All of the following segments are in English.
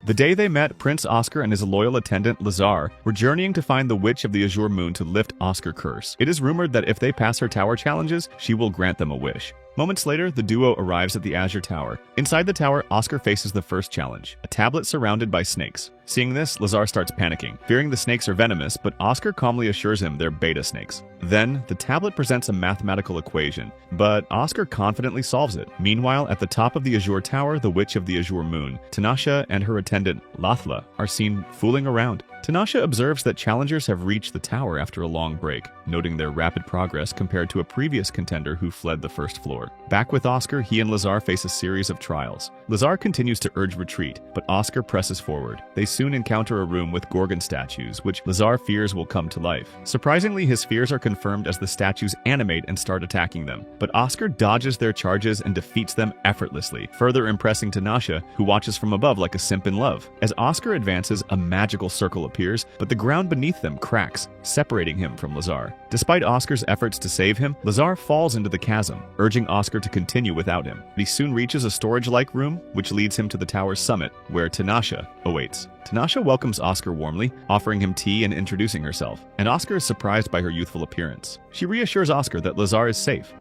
The day they met, Prince Oscar and his loyal attendant, Lazar, were journeying to find the Witch of the Azure Moon to lift Oscar curse. It is rumored that if they pass her tower challenges, she will grant them a wish. Moments later, the duo arrives at the Azure Tower. Inside the tower, Oscar faces the first challenge, a tablet surrounded by snakes. Seeing this, Lazar starts panicking, fearing the snakes are venomous, but Oscar calmly assures him they're beta snakes. Then, the tablet presents a mathematical equation, but Oscar confidently solves it. Meanwhile, at the top of the Azure Tower, the Witch of the Azure Moon, Tanasha and her attendant, Lathla, are seen fooling around. Tanasha observes that challengers have reached the tower after a long break, noting their rapid progress compared to a previous contender who fled the first floor. Back with Oscar, he and Lazar face a series of trials. Lazar continues to urge retreat, but Oscar presses forward. They soon encounter a room with Gorgon statues, which Lazar fears will come to life. Surprisingly, his fears are confirmed as the statues animate and start attacking them. But Oscar dodges their charges and defeats them effortlessly, further impressing Tanasha, who watches from above like a simp in love. As Oscar advances, a magical circle appears, but the ground beneath them cracks, separating him from Lazar. Despite Oscar's efforts to save him, Lazar falls into the chasm, urging Oscar to continue without him. He soon reaches a storage-like room, which leads him to the tower's summit, where Tanasha awaits. Tanasha welcomes Oscar warmly, offering him tea and introducing herself, and Oscar is surprised by her youthful appearance. She reassures Oscar that Lazar is safe,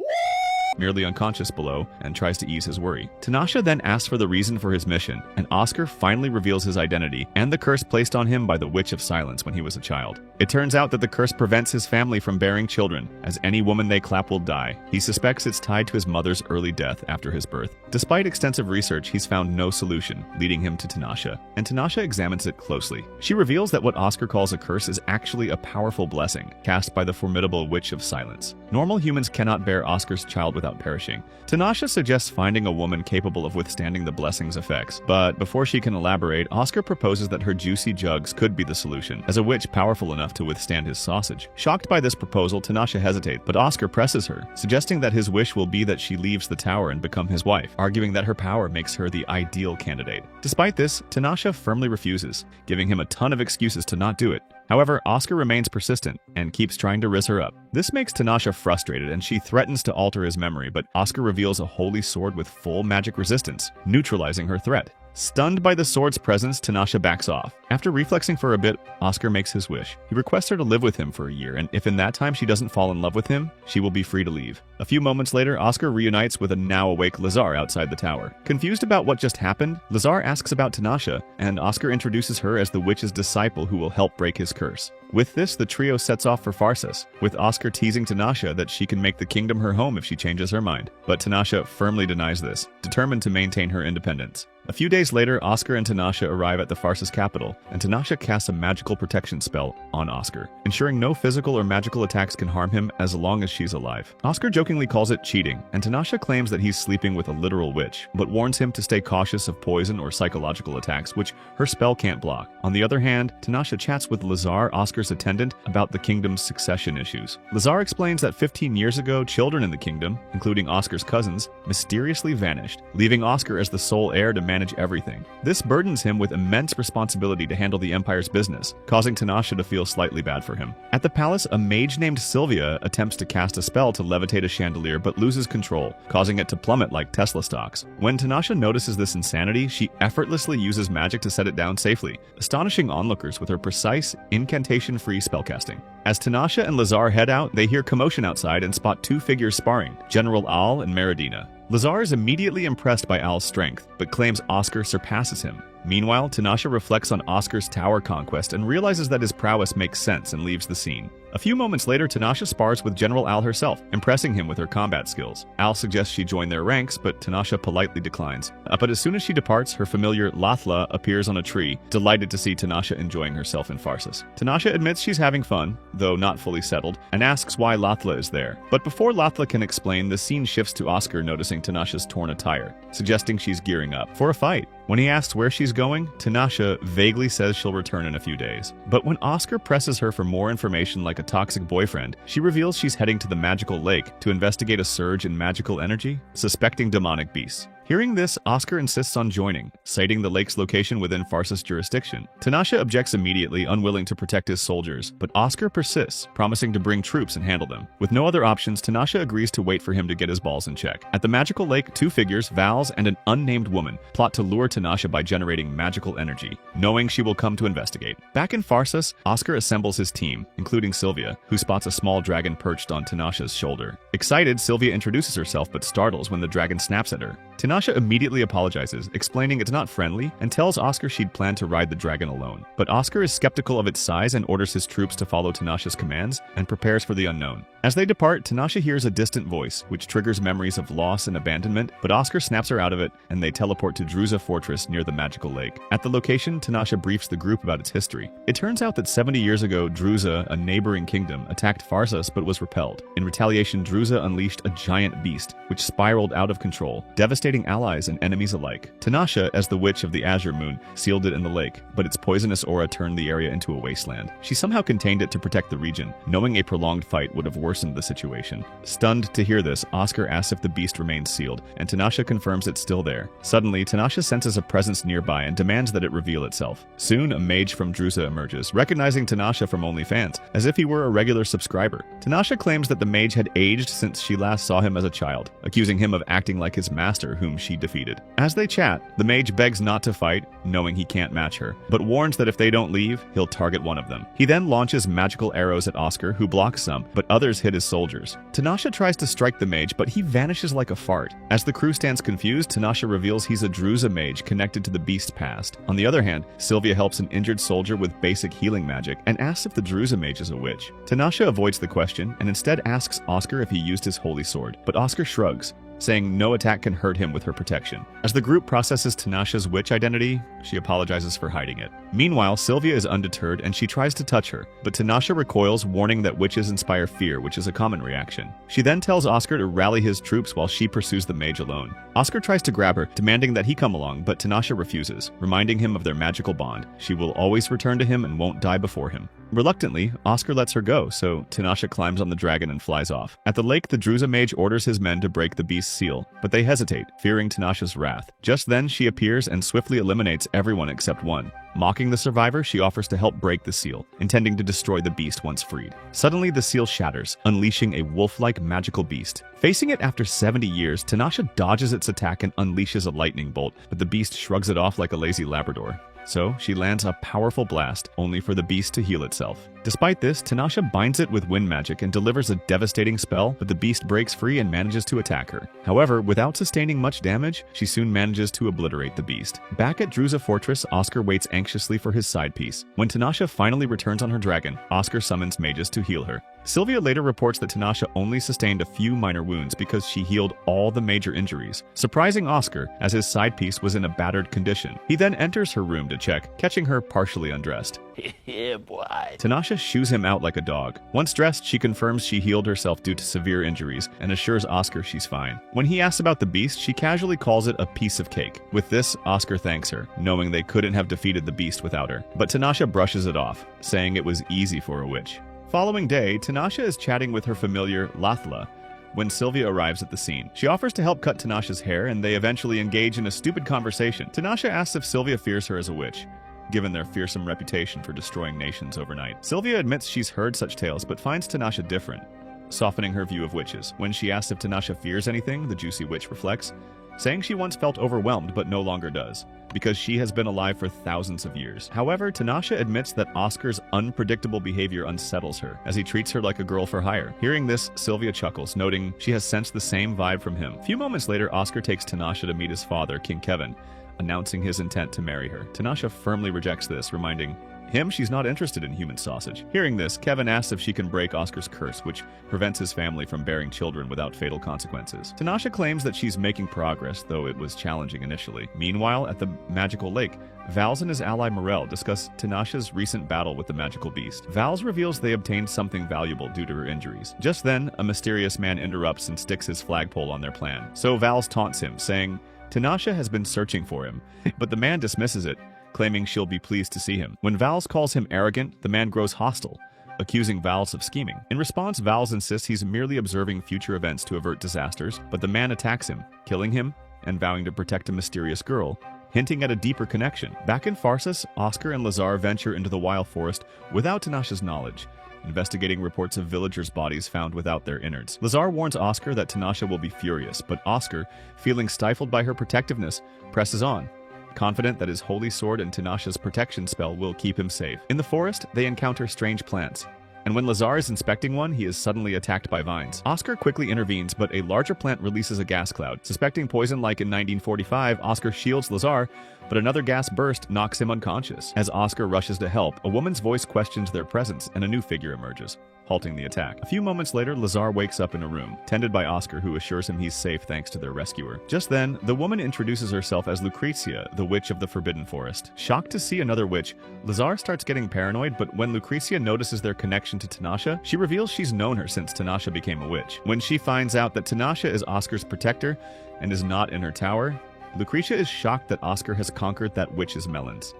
merely unconscious below, and tries to ease his worry. Tanasha then asks for the reason for his mission, and Oscar finally reveals his identity and the curse placed on him by the Witch of Silence when he was a child. It turns out that the curse prevents his family from bearing children, as any woman they clap will die. He suspects it's tied to his mother's early death after his birth. Despite extensive research, he's found no solution, leading him to Tanasha, and Tanasha examines it closely. She reveals that what Oscar calls a curse is actually a powerful blessing, cast by the formidable Witch of Silence. Normal humans cannot bear Oscar's child without perishing. Tanasha suggests finding a woman capable of withstanding the blessing's effects, but before she can elaborate, Oscar proposes that her juicy jugs could be the solution, as a witch powerful enough to withstand his sausage. Shocked by this proposal, Tanasha hesitates, but Oscar presses her, suggesting that his wish will be that she leaves the tower and become his wife, arguing that her power makes her the ideal candidate. Despite this, Tanasha firmly refuses, giving him a ton of excuses to not do it. However, Oscar remains persistent and keeps trying to rizz her up. This makes Tanasha frustrated and she threatens to alter his memory, but Oscar reveals a holy sword with full magic resistance, neutralizing her threat. Stunned by the sword's presence, Tanasha backs off. After reflexing for a bit, Oscar makes his wish. He requests her to live with him for a year, and if in that time she doesn't fall in love with him, she will be free to leave. A few moments later, Oscar reunites with a now-awake Lazar outside the tower. Confused about what just happened, Lazar asks about Tanasha, and Oscar introduces her as the witch's disciple who will help break his curse. With this, the trio sets off for Pharsis, with Oscar teasing Tanasha that she can make the kingdom her home if she changes her mind. But Tanasha firmly denies this, determined to maintain her independence. A few days later, Oscar and Tanasha arrive at the Pharsis capital, and Tanasha casts a magical protection spell on Oscar, ensuring no physical or magical attacks can harm him as long as she's alive. Oscar jokingly calls it cheating, and Tanasha claims that he's sleeping with a literal witch, but warns him to stay cautious of poison or psychological attacks, which her spell can't block. On the other hand, Tanasha chats with Lazar, Oscar's attendant, about the kingdom's succession issues. Lazar explains that 15 years ago, children in the kingdom, including Oscar's cousins, mysteriously vanished, leaving Oscar as the sole heir to manage everything. This burdens him with immense responsibility to handle the Empire's business, causing Tanasha to feel slightly bad for him. At the palace, a mage named Sylvia attempts to cast a spell to levitate a chandelier but loses control, causing it to plummet like Tesla stocks. When Tanasha notices this insanity, she effortlessly uses magic to set it down safely, astonishing onlookers with her precise, incantation-free spellcasting. As Tanasha and Lazar head out, they hear commotion outside and spot two figures sparring, General Al and Meridina. Lazar is immediately impressed by Al's strength, but claims Oscar surpasses him. Meanwhile, Tanasha reflects on Oscar's tower conquest and realizes that his prowess makes sense and leaves the scene. A few moments later, Tanasha spars with General Al herself, impressing him with her combat skills. Al suggests she join their ranks, but Tanasha politely declines. But as soon as she departs, her familiar Lathla appears on a tree, delighted to see Tanasha enjoying herself in Pharsis. Tanasha admits she's having fun, though not fully settled, and asks why Lathla is there. But before Lathla can explain, the scene shifts to Oscar noticing Tanasha's torn attire, suggesting she's gearing up for a fight. When he asks where she's going, Tanasha vaguely says she'll return in a few days. But when Oscar presses her for more information like a toxic boyfriend, she reveals she's heading to the magical lake to investigate a surge in magical energy, suspecting demonic beasts. Hearing this, Oscar insists on joining, citing the lake's location within Farsa's jurisdiction. Tanasha objects immediately, unwilling to protect his soldiers, but Oscar persists, promising to bring troops and handle them. With no other options, Tanasha agrees to wait for him to get his balls in check. At the magical lake, two figures, Vals and an unnamed woman, plot to lure Tanasha by generating magical energy, knowing she will come to investigate. Back in Farsas, Oscar assembles his team, including Sylvia, who spots a small dragon perched on Tanasha's shoulder. Excited, Sylvia introduces herself but startles when the dragon snaps at her. Tanasha immediately apologizes, explaining it's not friendly, and tells Oscar she'd planned to ride the dragon alone. But Oscar is skeptical of its size and orders his troops to follow Tanasha's commands and prepares for the unknown. As they depart, Tanasha hears a distant voice, which triggers memories of loss and abandonment, but Oscar snaps her out of it, and they teleport to Druza Fortress near the magical lake. At the location, Tanasha briefs the group about its history. It turns out that 70 years ago, Druza, a neighboring kingdom, attacked Farsas but was repelled. In retaliation, Druza unleashed a giant beast, which spiraled out of control, devastating allies and enemies alike. Tanasha, as the Witch of the Azure Moon, sealed it in the lake, but its poisonous aura turned the area into a wasteland. She somehow contained it to protect the region, knowing a prolonged fight would have worsened the situation. Stunned to hear this, Oscar asks if the beast remains sealed, and Tanasha confirms it's still there. Suddenly, Tanasha senses a presence nearby and demands that it reveal itself. Soon, a mage from Druza emerges, recognizing Tanasha from OnlyFans, as if he were a regular subscriber. Tanasha claims that the mage had aged since she last saw him as a child, accusing him of acting like his master, whom she defeated. As they chat, the mage begs not to fight, knowing he can't match her, but warns that if they don't leave, he'll target one of them. He then launches magical arrows at Oscar, who blocks some, but others hit his soldiers. Tanasha tries to strike the mage, but he vanishes like a fart. As the crew stands confused, Tanasha reveals he's a Druza mage connected to the beast's past. On the other hand, Sylvia helps an injured soldier with basic healing magic and asks if the Druza mage is a witch. Tanasha avoids the question and instead asks Oscar if he used his holy sword, but Oscar shrugs, saying no attack can hurt him with her protection. As the group processes Tanasha's witch identity, she apologizes for hiding it. Meanwhile, Sylvia is undeterred and she tries to touch her, but Tanasha recoils, warning that witches inspire fear, which is a common reaction. She then tells Oscar to rally his troops while she pursues the mage alone. Oscar tries to grab her, demanding that he come along, but Tanasha refuses, reminding him of their magical bond. She will always return to him and won't die before him. Reluctantly, Oscar lets her go, so Tanasha climbs on the dragon and flies off. At the lake, the Druza mage orders his men to break the beast's seal, but they hesitate, fearing Tanasha's wrath. Just then, she appears and swiftly eliminates everyone except one. Mocking the survivor, she offers to help break the seal, intending to destroy the beast once freed. Suddenly, the seal shatters, unleashing a wolf-like magical beast. Facing it after 70 years, Tanasha dodges its attack and unleashes a lightning bolt, but the beast shrugs it off like a lazy Labrador. So, she lands a powerful blast, only for the beast to heal itself. Despite this, Tanasha binds it with wind magic and delivers a devastating spell, but the beast breaks free and manages to attack her. However, without sustaining much damage, she soon manages to obliterate the beast. Back at Druza Fortress, Oscar waits anxiously for his side piece. When Tanasha finally returns on her dragon, Oscar summons mages to heal her. Sylvia later reports that Tanasha only sustained a few minor wounds because she healed all the major injuries, surprising Oscar as his side piece was in a battered condition. He then enters her room to check, catching her partially undressed. Yeah, boy. Tanasha shoos him out like a dog. Once dressed, she confirms she healed herself due to severe injuries and assures Oscar she's fine. When he asks about the beast, she casually calls it a piece of cake. With this, Oscar thanks her, knowing they couldn't have defeated the beast without her. But Tanasha brushes it off, saying it was easy for a witch. Following day, Tanasha is chatting with her familiar Lathla when Sylvia arrives at the scene. She offers to help cut Tanasha's hair, and they eventually engage in a stupid conversation. Tanasha asks if Sylvia fears her as a witch, given their fearsome reputation for destroying nations overnight. Sylvia admits she's heard such tales, but finds Tanasha different, softening her view of witches. When she asks if Tanasha fears anything, the juicy witch reflects, saying she once felt overwhelmed but no longer does, because she has been alive for thousands of years. However, Tanasha admits that Oscar's unpredictable behavior unsettles her, as he treats her like a girl for hire. Hearing this, Sylvia chuckles, noting she has sensed the same vibe from him. A few moments later, Oscar takes Tanasha to meet his father, King Kevin, announcing his intent to marry her. Tanasha firmly rejects this, reminding him she's not interested in human sausage. Hearing this, Kevin asks if she can break Oscar's curse, which prevents his family from bearing children without fatal consequences. Tanasha claims that she's making progress, though it was challenging initially. Meanwhile, at the magical lake, Vals and his ally Morel discuss Tanasha's recent battle with the magical beast. Vals reveals they obtained something valuable due to her injuries. Just then, a mysterious man interrupts and sticks his flagpole on their plan. So Vals taunts him, saying Tanasha has been searching for him, but the man dismisses it, claiming she'll be pleased to see him. When Vals calls him arrogant, the man grows hostile, accusing Vals of scheming. In response, Vals insists he's merely observing future events to avert disasters, but the man attacks him, killing him and vowing to protect a mysterious girl, hinting at a deeper connection. Back in Pharsis, Oscar and Lazar venture into the wild forest without Tanasha's knowledge, investigating reports of villagers' bodies found without their innards. Lazar warns Oscar that Tanasha will be furious, but Oscar, feeling stifled by her protectiveness, presses on, confident that his holy sword and Tanasha's protection spell will keep him safe. In the forest, they encounter strange plants, and when Lazar is inspecting one, he is suddenly attacked by vines. Oscar quickly intervenes, but a larger plant releases a gas cloud. Suspecting poison like in 1945, Oscar shields Lazar, but another gas burst knocks him unconscious. As Oscar rushes to help, a woman's voice questions their presence, and a new figure emerges, halting the attack. A few moments later, Lazar wakes up in a room, tended by Oscar, who assures him he's safe thanks to their rescuer. Just then, the woman introduces herself as Lucrezia, the witch of the Forbidden Forest. Shocked to see another witch, Lazar starts getting paranoid, but when Lucrezia notices their connection to Tanasha, she reveals she's known her since Tanasha became a witch. When she finds out that Tanasha is Oscar's protector and is not in her tower, Lucrezia is shocked that Oscar has conquered that witch's melons.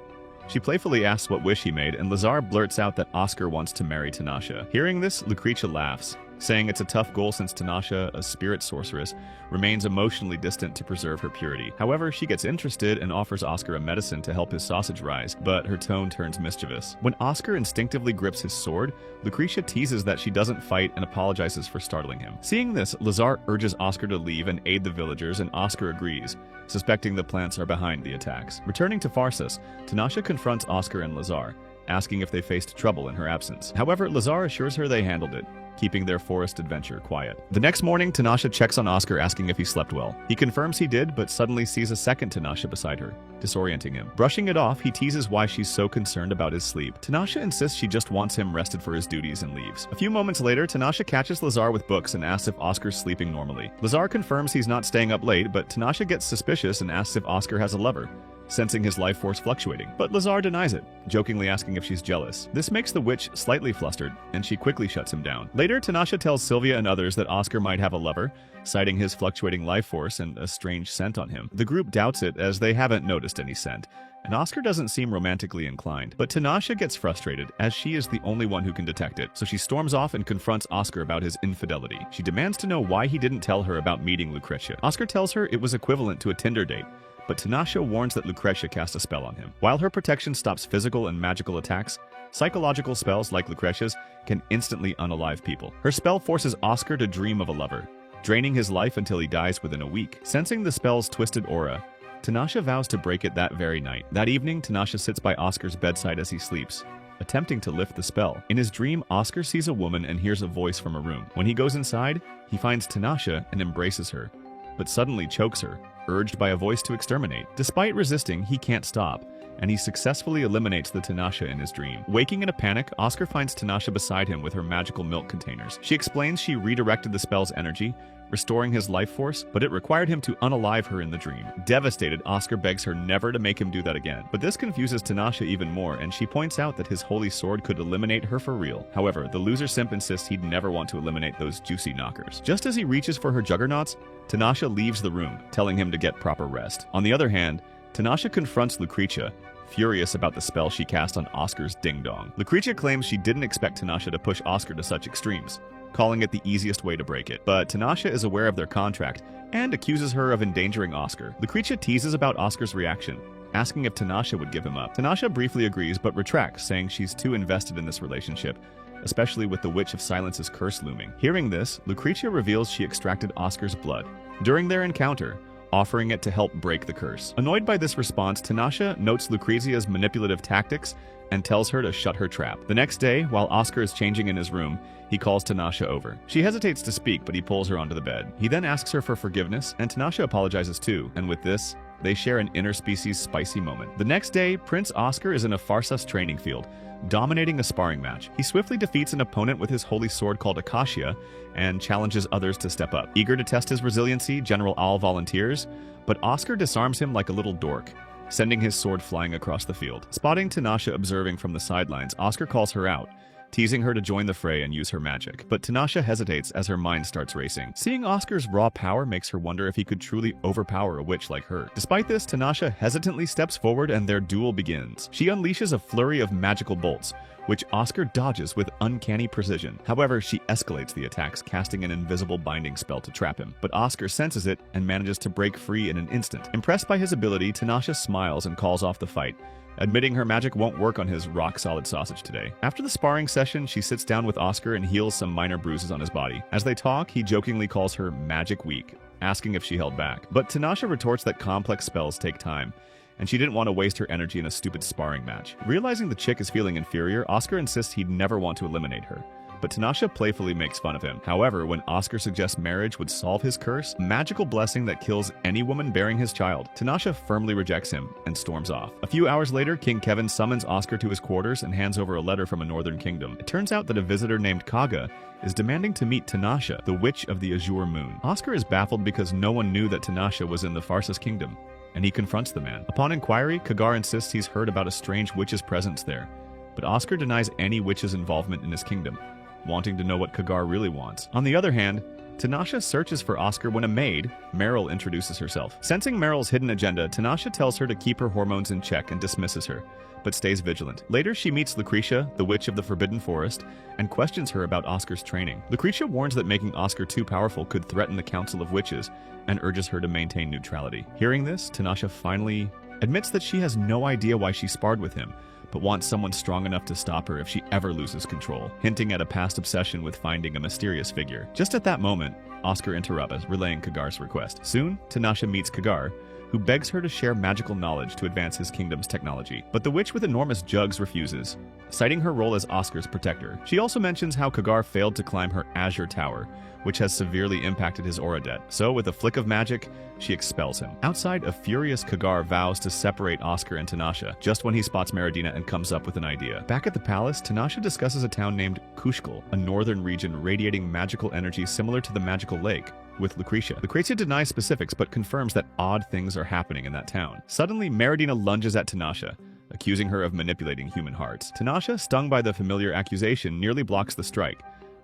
She playfully asks what wish he made, and Lazar blurts out that Oscar wants to marry Tanasha. Hearing this, Lucrezia laughs, saying it's a tough goal since Tanasha, a spirit sorceress, remains emotionally distant to preserve her purity. However, she gets interested and offers Oscar a medicine to help his sausage rise, but her tone turns mischievous. When Oscar instinctively grips his sword, Lucrezia teases that she doesn't fight and apologizes for startling him. Seeing this, Lazar urges Oscar to leave and aid the villagers, and Oscar agrees, suspecting the plants are behind the attacks. Returning to Pharsis, Tanasha confronts Oscar and Lazar, asking if they faced trouble in her absence. However, Lazar assures her they handled it, keeping their forest adventure quiet. The next morning, Tanasha checks on Oscar, asking if he slept well. He confirms he did, but suddenly sees a second Tanasha beside her, disorienting him. Brushing it off, he teases why she's so concerned about his sleep. Tanasha insists she just wants him rested for his duties and leaves. A few moments later, Tanasha catches Lazar with books and asks if Oscar's sleeping normally. Lazar confirms he's not staying up late, but Tanasha gets suspicious and asks if Oscar has a lover, sensing his life force fluctuating. But Lazar denies it, jokingly asking if she's jealous. This makes the witch slightly flustered, and she quickly shuts him down. Later, Tanasha tells Sylvia and others that Oscar might have a lover, citing his fluctuating life force and a strange scent on him. The group doubts it, as they haven't noticed any scent, and Oscar doesn't seem romantically inclined. But Tanasha gets frustrated, as she is the only one who can detect it, so she storms off and confronts Oscar about his infidelity. She demands to know why he didn't tell her about meeting Lucrezia. Oscar tells her it was equivalent to a Tinder date, but Tanasha warns that Lucrezia cast a spell on him. While her protection stops physical and magical attacks, psychological spells like Lucrezia's can instantly unalive people. Her spell forces Oscar to dream of a lover, draining his life until he dies within a week. Sensing the spell's twisted aura, Tanasha vows to break it that very night. That evening, Tanasha sits by Oscar's bedside as he sleeps, attempting to lift the spell. In his dream, Oscar sees a woman and hears a voice from a room. When he goes inside, he finds Tanasha and embraces her, but suddenly chokes her, urged by a voice to exterminate. Despite resisting, he can't stop, and he successfully eliminates the Tanasha in his dream. Waking in a panic, Oscar finds Tanasha beside him with her magical milk containers. She explains she redirected the spell's energy, restoring his life force, but it required him to unalive her in the dream. Devastated, Oscar begs her never to make him do that again. But this confuses Tanasha even more, and she points out that his holy sword could eliminate her for real. However, the loser simp insists he'd never want to eliminate those juicy knockers. Just as he reaches for her juggernauts, Tanasha leaves the room, telling him to get proper rest. On the other hand, Tanasha confronts Lucrezia, furious about the spell she cast on Oscar's ding-dong. Lucrezia claims she didn't expect Tanasha to push Oscar to such extremes, calling it the easiest way to break it. But Tanasha is aware of their contract and accuses her of endangering Oscar. Lucrezia teases about Oscar's reaction, asking if Tanasha would give him up. Tanasha briefly agrees but retracts, saying she's too invested in this relationship, especially with the Witch of Silence's curse looming. Hearing this, Lucrezia reveals she extracted Oscar's blood during their encounter, offering it to help break the curse. Annoyed by this response, Tanasha notes Lucrezia's manipulative tactics and tells her to shut her trap. The next day, while Oscar is changing in his room, he calls Tanasha over. She hesitates to speak, but he pulls her onto the bed. He then asks her for forgiveness, and Tanasha apologizes too, and with this, they share an interspecies spicy moment. The next day, Prince Oscar is in a Pharsis training field, dominating a sparring match. He swiftly defeats an opponent with his holy sword called Acacia and challenges others to step up. Eager to test his resiliency, General Al volunteers, but Oscar disarms him like a little dork, sending his sword flying across the field. Spotting Tanasha observing from the sidelines, Oscar calls her out, teasing her to join the fray and use her magic. But Tanasha hesitates as her mind starts racing. Seeing Oscar's raw power makes her wonder if he could truly overpower a witch like her. Despite this, Tanasha hesitantly steps forward and their duel begins. She unleashes a flurry of magical bolts, which Oscar dodges with uncanny precision. However, she escalates the attacks, casting an invisible binding spell to trap him. But Oscar senses it and manages to break free in an instant. Impressed by his ability, Tanasha smiles and calls off the fight, admitting her magic won't work on his rock-solid sausage today. After the sparring session, she sits down with Oscar and heals some minor bruises on his body. As they talk, he jokingly calls her Magic Weak, asking if she held back. But Tanasha retorts that complex spells take time, and she didn't want to waste her energy in a stupid sparring match. Realizing the chick is feeling inferior, Oscar insists he'd never want to eliminate her. But Tanasha playfully makes fun of him. However, when Oscar suggests marriage would solve his curse, a magical blessing that kills any woman bearing his child, Tanasha firmly rejects him and storms off. A few hours later, King Kevin summons Oscar to his quarters and hands over a letter from a northern kingdom. It turns out that a visitor named Kaga is demanding to meet Tanasha, the Witch of the Azure Moon. Oscar is baffled because no one knew that Tanasha was in the Farsa's kingdom, and he confronts the man. Upon inquiry, Kagar insists he's heard about a strange witch's presence there, but Oscar denies any witch's involvement in his kingdom, wanting to know what Kagar really wants. On the other hand, Tanasha searches for Oscar when a maid, Meryl, introduces herself. Sensing Meryl's hidden agenda, Tanasha tells her to keep her hormones in check and dismisses her, but stays vigilant. Later, she meets Lucretia, the witch of the Forbidden Forest, and questions her about Oscar's training. Lucretia warns that making Oscar too powerful could threaten the Council of Witches, and urges her to maintain neutrality. Hearing this, Tanasha finally admits that she has no idea why she sparred with him, but wants someone strong enough to stop her if she ever loses control, hinting at a past obsession with finding a mysterious figure. Just at that moment, Oscar interrupts, relaying Kagar's request. Soon, Tanasha meets Kagar, who begs her to share magical knowledge to advance his kingdom's technology. But the witch with enormous jugs refuses, citing her role as Oscar's protector. She also mentions how Kagar failed to climb her Azure Tower, which has severely impacted his aura debt. So, with a flick of magic, she expels him. Outside, a furious Kagar vows to separate Oscar and Tanasha, just when he spots Meridina and comes up with an idea. Back at the palace, Tanasha discusses a town named Kushkal, a northern region radiating magical energy similar to the magical lake, with Lucretia. Lucretia denies specifics but confirms that odd things are happening in that town. Suddenly, Meridina lunges at Tanasha, accusing her of manipulating human hearts. Tanasha, stung by the familiar accusation, nearly blocks the strike,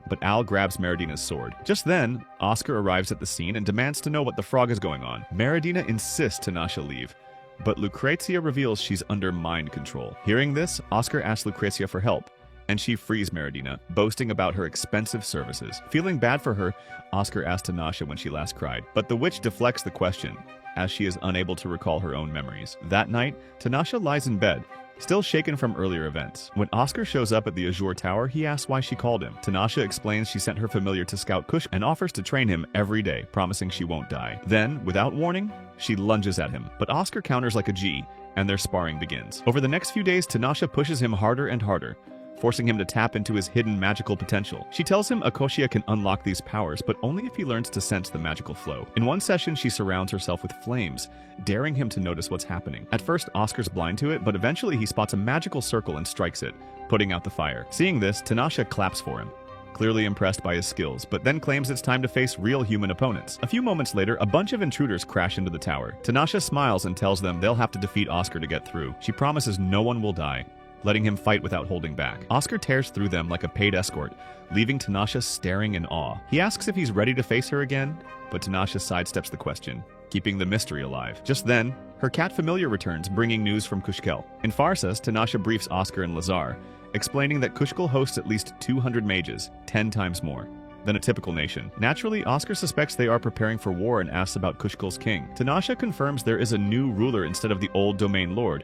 but Al grabs Meridina's sword. Just then, Oscar arrives at the scene and demands to know what the frog is going on. Meridina insists Tanasha leave, but Lucretia reveals she's under mind control. Hearing this, Oscar asks Lucretia for help, and she frees Meridina, boasting about her expensive services. Feeling bad for her, Oscar asks Tanasha when she last cried, but the witch deflects the question, as she is unable to recall her own memories. That night, Tanasha lies in bed, still shaken from earlier events. When Oscar shows up at the Azure Tower, he asks why she called him. Tanasha explains she sent her familiar to scout Kush and offers to train him every day, promising she won't die. Then, without warning, she lunges at him, but Oscar counters like a G, and their sparring begins. Over the next few days, Tanasha pushes him harder and harder, forcing him to tap into his hidden magical potential. She tells him Akoshia can unlock these powers, but only if he learns to sense the magical flow. In one session, she surrounds herself with flames, daring him to notice what's happening. At first, Oscar's blind to it, but eventually he spots a magical circle and strikes it, putting out the fire. Seeing this, Tanasha claps for him, clearly impressed by his skills, but then claims it's time to face real human opponents. A few moments later, a bunch of intruders crash into the tower. Tanasha smiles and tells them they'll have to defeat Oscar to get through. She promises no one will die, letting him fight without holding back. Oscar tears through them like a paid escort, leaving Tanasha staring in awe. He asks if he's ready to face her again, but Tanasha sidesteps the question, keeping the mystery alive. Just then, her cat familiar returns, bringing news from Kushkel. In Farsas, Tanasha briefs Oscar and Lazar, explaining that Kushkel hosts at least 200 mages, 10 times more than a typical nation. Naturally, Oscar suspects they are preparing for war and asks about Kushkel's king. Tanasha confirms there is a new ruler instead of the old domain lord,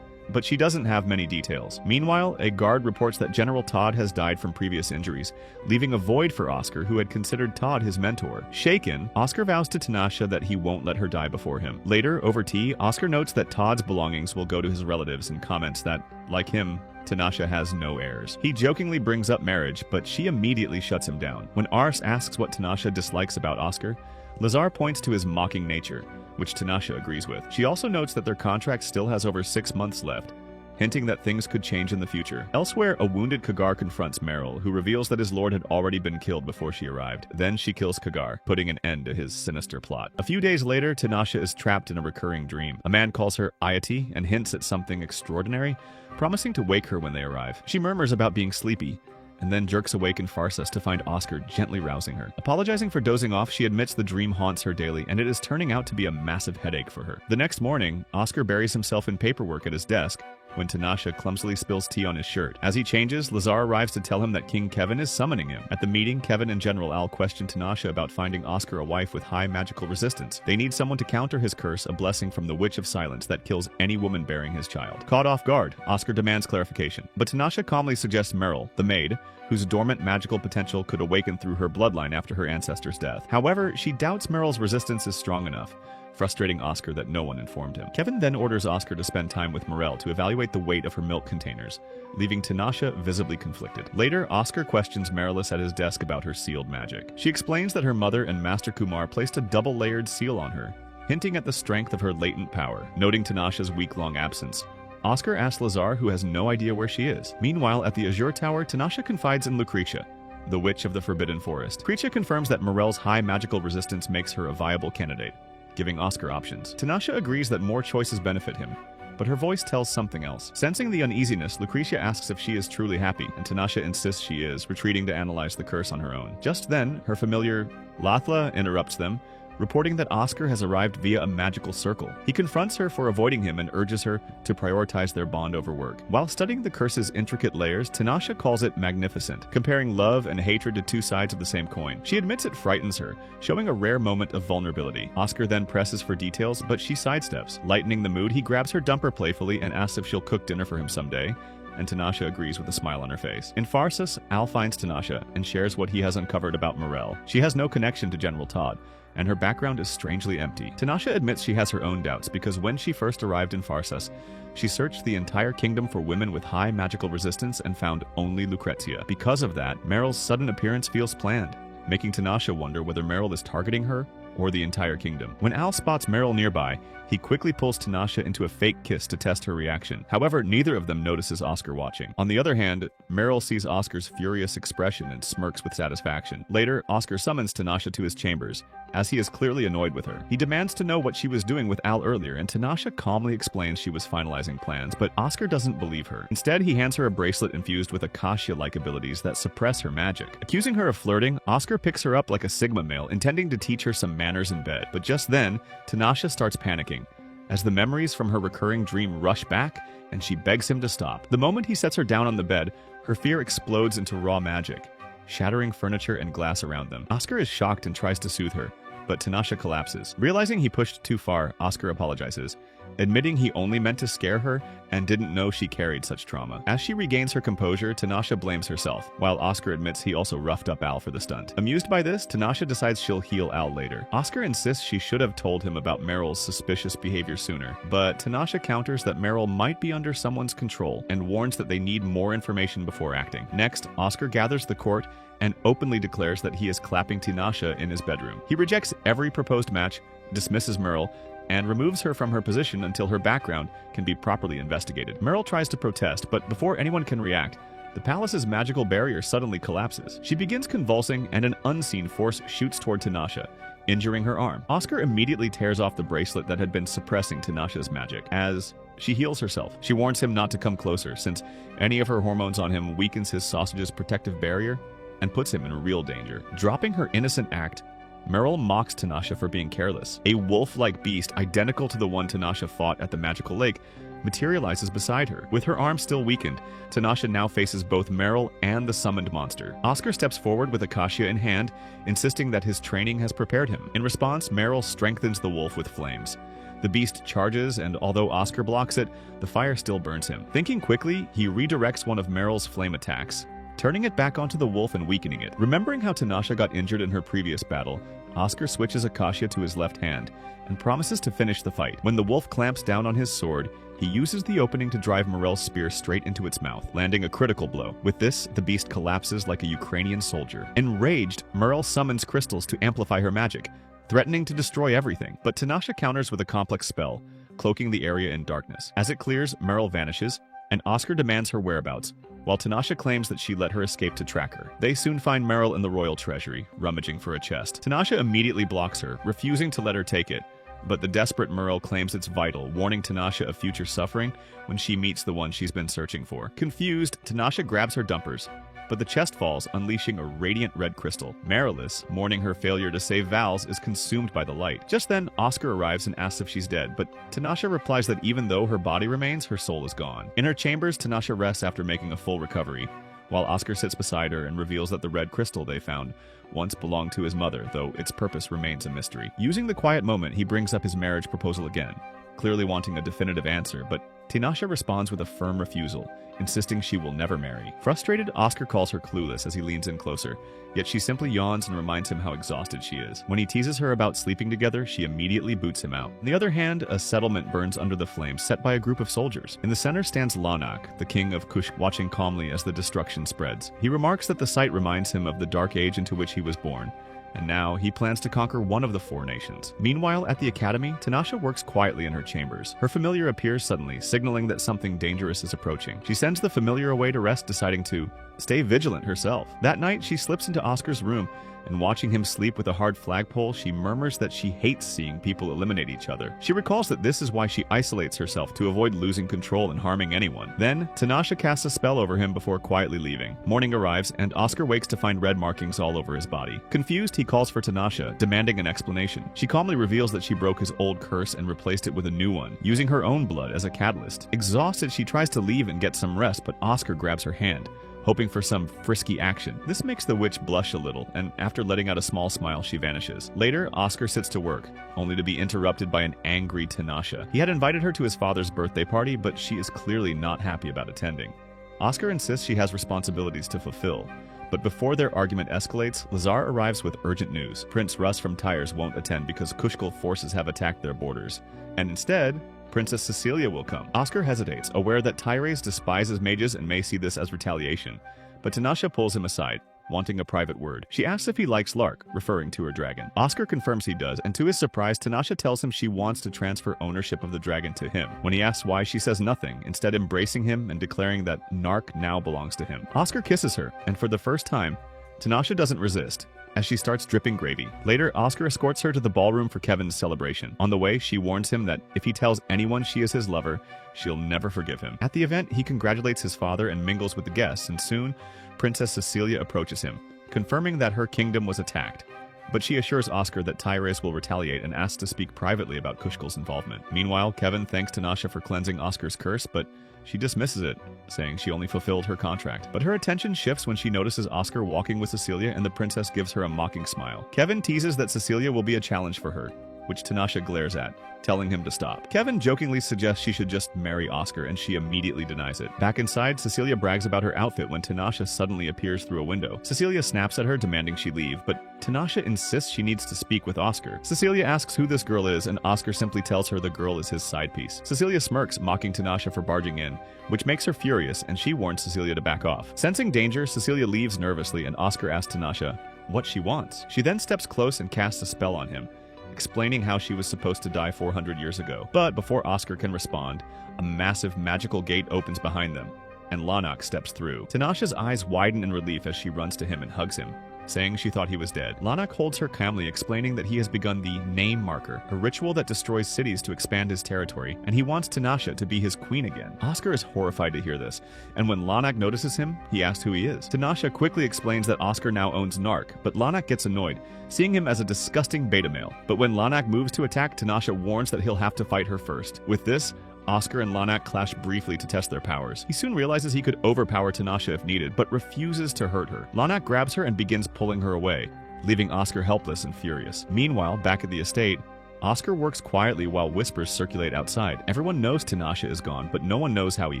but she doesn't have many details. Meanwhile, a guard reports that General Todd has died from previous injuries, leaving a void for Oscar, who had considered Todd his mentor. Shaken, Oscar vows to Tanasha that he won't let her die before him. Later, over tea, Oscar notes that Todd's belongings will go to his relatives and comments that, like him, Tanasha has no heirs. He jokingly brings up marriage, but she immediately shuts him down. When Ars asks what Tanasha dislikes about Oscar, Lazar points to his mocking nature, which Tanasha agrees with. She also notes that their contract still has over 6 months left, hinting that things could change in the future. Elsewhere, a wounded Kagar confronts Meryl, who reveals that his lord had already been killed before she arrived. Then she kills Kagar, putting an end to his sinister plot. A few days later, Tanasha is trapped in a recurring dream. A man calls her Ayati and hints at something extraordinary, promising to wake her when they arrive. She murmurs about being sleepy, and then jerks awake in Pharsis to find Oscar gently rousing her. Apologizing for dozing off, she admits the dream haunts her daily, and it is turning out to be a massive headache for her. The next morning, Oscar buries himself in paperwork at his desk when Tanasha clumsily spills tea on his shirt. As he changes, Lazar arrives to tell him that King Kevin is summoning him. At the meeting, Kevin and General Al question Tanasha about finding Oscar a wife with high magical resistance. They need someone to counter his curse, a blessing from the Witch of Silence that kills any woman bearing his child. Caught off guard, Oscar demands clarification. But Tanasha calmly suggests Meryl, the maid, whose dormant magical potential could awaken through her bloodline after her ancestor's death. However, she doubts Meryl's resistance is strong enough, frustrating Oscar that no one informed him. Kevin then orders Oscar to spend time with Morel to evaluate the weight of her milk containers, leaving Tanasha visibly conflicted. Later, Oscar questions Marilis at his desk about her sealed magic. She explains that her mother and Master Kumar placed a double-layered seal on her, hinting at the strength of her latent power. Noting Tanasha's week-long absence, Oscar asks Lazar, who has no idea where she is. Meanwhile, at the Azure Tower, Tanasha confides in Lucretia, the Witch of the Forbidden Forest. Lucretia confirms that Morel's high magical resistance makes her a viable candidate, giving Oscar options. Tanasha agrees that more choices benefit him, but her voice tells something else. Sensing the uneasiness, Lucretia asks if she is truly happy, and Tanasha insists she is, retreating to analyze the curse on her own. Just then, her familiar Lathla interrupts them, reporting that Oscar has arrived via a magical circle. He confronts her for avoiding him and urges her to prioritize their bond over work. While studying the curse's intricate layers, Tanasha calls it magnificent, comparing love and hatred to two sides of the same coin. She admits it frightens her, showing a rare moment of vulnerability. Oscar then presses for details, but she sidesteps. Lightening the mood, he grabs her dumper playfully and asks if she'll cook dinner for him someday, and Tanasha agrees with a smile on her face. In Pharsis, Al finds Tanasha and shares what he has uncovered about Morel. She has no connection to General Todd, and her background is strangely empty. Tanasha admits she has her own doubts because when she first arrived in Pharsis, she searched the entire kingdom for women with high magical resistance and found only Lucrezia. Because of that, Meryl's sudden appearance feels planned, making Tanasha wonder whether Meryl is targeting her or the entire kingdom. When Al spots Meryl nearby, he quickly pulls Tanasha into a fake kiss to test her reaction. However, neither of them notices Oscar watching. On the other hand, Meryl sees Oscar's furious expression and smirks with satisfaction. Later, Oscar summons Tanasha to his chambers, as he is clearly annoyed with her. He demands to know what she was doing with Al earlier, and Tanasha calmly explains she was finalizing plans, but Oscar doesn't believe her. Instead, he hands her a bracelet infused with Akasha-like abilities that suppress her magic. Accusing her of flirting, Oscar picks her up like a Sigma male, intending to teach her some manners in bed. But just then, Tanasha starts panicking, as the memories from her recurring dream rush back, and she begs him to stop. The moment he sets her down on the bed, her fear explodes into raw magic, shattering furniture and glass around them. Oscar is shocked and tries to soothe her, but Tanasha collapses. Realizing he pushed too far, Oscar apologizes, admitting he only meant to scare her and didn't know she carried such trauma. As she regains her composure, Tanasha blames herself, while Oscar admits he also roughed up Al for the stunt. Amused by this, Tanasha decides she'll heal Al later. Oscar insists she should have told him about Meryl's suspicious behavior sooner, but Tanasha counters that Meryl might be under someone's control and warns that they need more information before acting. Next, Oscar gathers the court and openly declares that he is clapping Tanasha in his bedroom. He rejects every proposed match, dismisses Meryl, and removes her from her position until her background can be properly investigated. Meryl tries to protest, but before anyone can react, the palace's magical barrier suddenly collapses. She begins convulsing, and an unseen force shoots toward Tanasha, injuring her arm. Oscar immediately tears off the bracelet that had been suppressing Tanasha's magic. As she heals herself, she warns him not to come closer, since any of her hormones on him weakens his sausage's protective barrier and puts him in real danger. Dropping her innocent act, Meryl mocks Tanasha for being careless. A wolf-like beast, identical to the one Tanasha fought at the magical lake, materializes beside her. With her arm still weakened, Tanasha now faces both Meryl and the summoned monster. Oscar steps forward with Akasha in hand, insisting that his training has prepared him. In response, Meryl strengthens the wolf with flames. The beast charges, and although Oscar blocks it, the fire still burns him. Thinking quickly, he redirects one of Meryl's flame attacks, turning it back onto the wolf and weakening it. Remembering how Tanasha got injured in her previous battle, Oscar switches Akasha to his left hand and promises to finish the fight. When the wolf clamps down on his sword, he uses the opening to drive Morel's spear straight into its mouth, landing a critical blow. With this, the beast collapses like a Ukrainian soldier. Enraged, Morel summons crystals to amplify her magic, threatening to destroy everything. But Tanasha counters with a complex spell, cloaking the area in darkness. As it clears, Meryl vanishes, and Oscar demands her whereabouts, while Tanasha claims that she let her escape to track her. They soon find Meryl in the royal treasury, rummaging for a chest. Tanasha immediately blocks her, refusing to let her take it, but the desperate Meryl claims it's vital, warning Tanasha of future suffering when she meets the one she's been searching for. Confused, Tanasha grabs her dumpers, but the chest falls, unleashing a radiant red crystal. Marilis, mourning her failure to save Vals, is consumed by the light. Just then, Oscar arrives and asks if she's dead, but Tanasha replies that even though her body remains, her soul is gone. In her chambers, Tanasha rests after making a full recovery, while Oscar sits beside her and reveals that the red crystal they found once belonged to his mother, though its purpose remains a mystery. Using the quiet moment, he brings up his marriage proposal again, clearly wanting a definitive answer, but Tanasha responds with a firm refusal, insisting she will never marry. Frustrated, Oscar calls her clueless as he leans in closer, yet she simply yawns and reminds him how exhausted she is. When he teases her about sleeping together, she immediately boots him out. On the other hand, a settlement burns under the flames set by a group of soldiers. In the center stands Lanak, the king of Kush, watching calmly as the destruction spreads. He remarks that the sight reminds him of the dark age into which he was born, and now he plans to conquer one of the 4 nations. Meanwhile, at the academy, Tanasha works quietly in her chambers. Her familiar appears suddenly, signaling that something dangerous is approaching. She sends the familiar away to rest, deciding to stay vigilant herself. That night, she slips into Oscar's room, and watching him sleep with a hard flagpole, she murmurs that she hates seeing people eliminate each other. She recalls that this is why she isolates herself, to avoid losing control and harming anyone. Then, Tanasha casts a spell over him before quietly leaving. Morning arrives, and Oscar wakes to find red markings all over his body. Confused, he calls for Tanasha, demanding an explanation. She calmly reveals that she broke his old curse and replaced it with a new one, using her own blood as a catalyst. Exhausted, she tries to leave and get some rest, but Oscar grabs her hand, hoping for some frisky action. This makes the witch blush a little, and after letting out a small smile, she vanishes. Later, Oscar sits to work, only to be interrupted by an angry Tanasha. He had invited her to his father's birthday party, but she is clearly not happy about attending. Oscar insists she has responsibilities to fulfill, but before their argument escalates, Lazar arrives with urgent news. Prince Russ from Tyres won't attend because Kushkal forces have attacked their borders, and instead, Princess Cecilia will come. Oscar hesitates, aware that Tyres despises mages and may see this as retaliation, but Tanasha pulls him aside, wanting a private word. She asks if he likes Lark, referring to her dragon. Oscar confirms he does, and to his surprise, Tanasha tells him she wants to transfer ownership of the dragon to him. When he asks why, she says nothing, instead embracing him and declaring that Nark now belongs to him. Oscar kisses her, and for the first time, Tanasha doesn't resist, as she starts dripping gravy. Later, Oscar escorts her to the ballroom for Kevin's celebration. On the way, she warns him that if he tells anyone she is his lover, she'll never forgive him. At the event, he congratulates his father and mingles with the guests, and soon, Princess Cecilia approaches him, confirming that her kingdom was attacked. But she assures Oscar that Tyres will retaliate and asks to speak privately about Kushkal's involvement. Meanwhile, Kevin thanks Tanasha for cleansing Oscar's curse, but she dismisses it, saying she only fulfilled her contract. But her attention shifts when she notices Oscar walking with Cecilia, and the princess gives her a mocking smile. Kevin teases that Cecilia will be a challenge for her, which Tanasha glares at, telling him to stop. Kevin jokingly suggests she should just marry Oscar, and she immediately denies it. Back inside, Cecilia brags about her outfit when Tanasha suddenly appears through a window. Cecilia snaps at her, demanding she leave, but Tanasha insists she needs to speak with Oscar. Cecilia asks who this girl is, and Oscar simply tells her the girl is his side piece. Cecilia smirks, mocking Tanasha for barging in, which makes her furious, and she warns Cecilia to back off. Sensing danger, Cecilia leaves nervously, and Oscar asks Tanasha what she wants. She then steps close and casts a spell on him, explaining how she was supposed to die 400 years ago. But before Oscar can respond, a massive magical gate opens behind them, and Lanak steps through. Tanasha's eyes widen in relief as she runs to him and hugs him, saying she thought he was dead. Lanak holds her calmly, explaining that he has begun the Name Marker, a ritual that destroys cities to expand his territory, and he wants Tanasha to be his queen again. Oscar is horrified to hear this, and when Lanak notices him, he asks who he is. Tanasha quickly explains that Oscar now owns Nark, but Lanak gets annoyed, seeing him as a disgusting beta male. But when Lanak moves to attack, Tanasha warns that he'll have to fight her first. With this, Oscar and Lanak clash briefly to test their powers. He soon realizes he could overpower Tanasha if needed, but refuses to hurt her. Lanak grabs her and begins pulling her away, leaving Oscar helpless and furious. Meanwhile, back at the estate, Oscar works quietly while whispers circulate outside. Everyone knows Tanasha is gone, but no one knows how he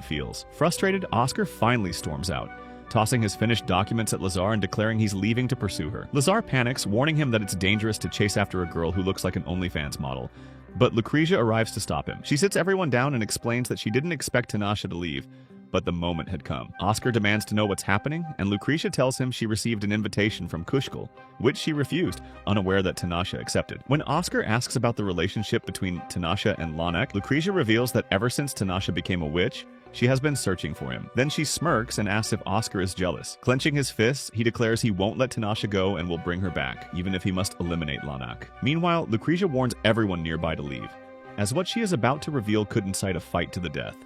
feels. Frustrated, Oscar finally storms out, tossing his finished documents at Lazar and declaring he's leaving to pursue her. Lazar panics, warning him that it's dangerous to chase after a girl who looks like an OnlyFans model. But Lucretia arrives to stop him. She sits everyone down and explains that she didn't expect Tanasha to leave, but the moment had come. Oscar demands to know what's happening, and Lucretia tells him she received an invitation from Kushkal, which she refused, unaware that Tanasha accepted. When Oscar asks about the relationship between Tanasha and Lanak, Lucretia reveals that ever since Tanasha became a witch, she has been searching for him. Then she smirks and asks if Oscar is jealous. Clenching his fists, he declares he won't let Tanasha go and will bring her back, even if he must eliminate Lanak. Meanwhile, Lucretia warns everyone nearby to leave, as what she is about to reveal could incite a fight to the death.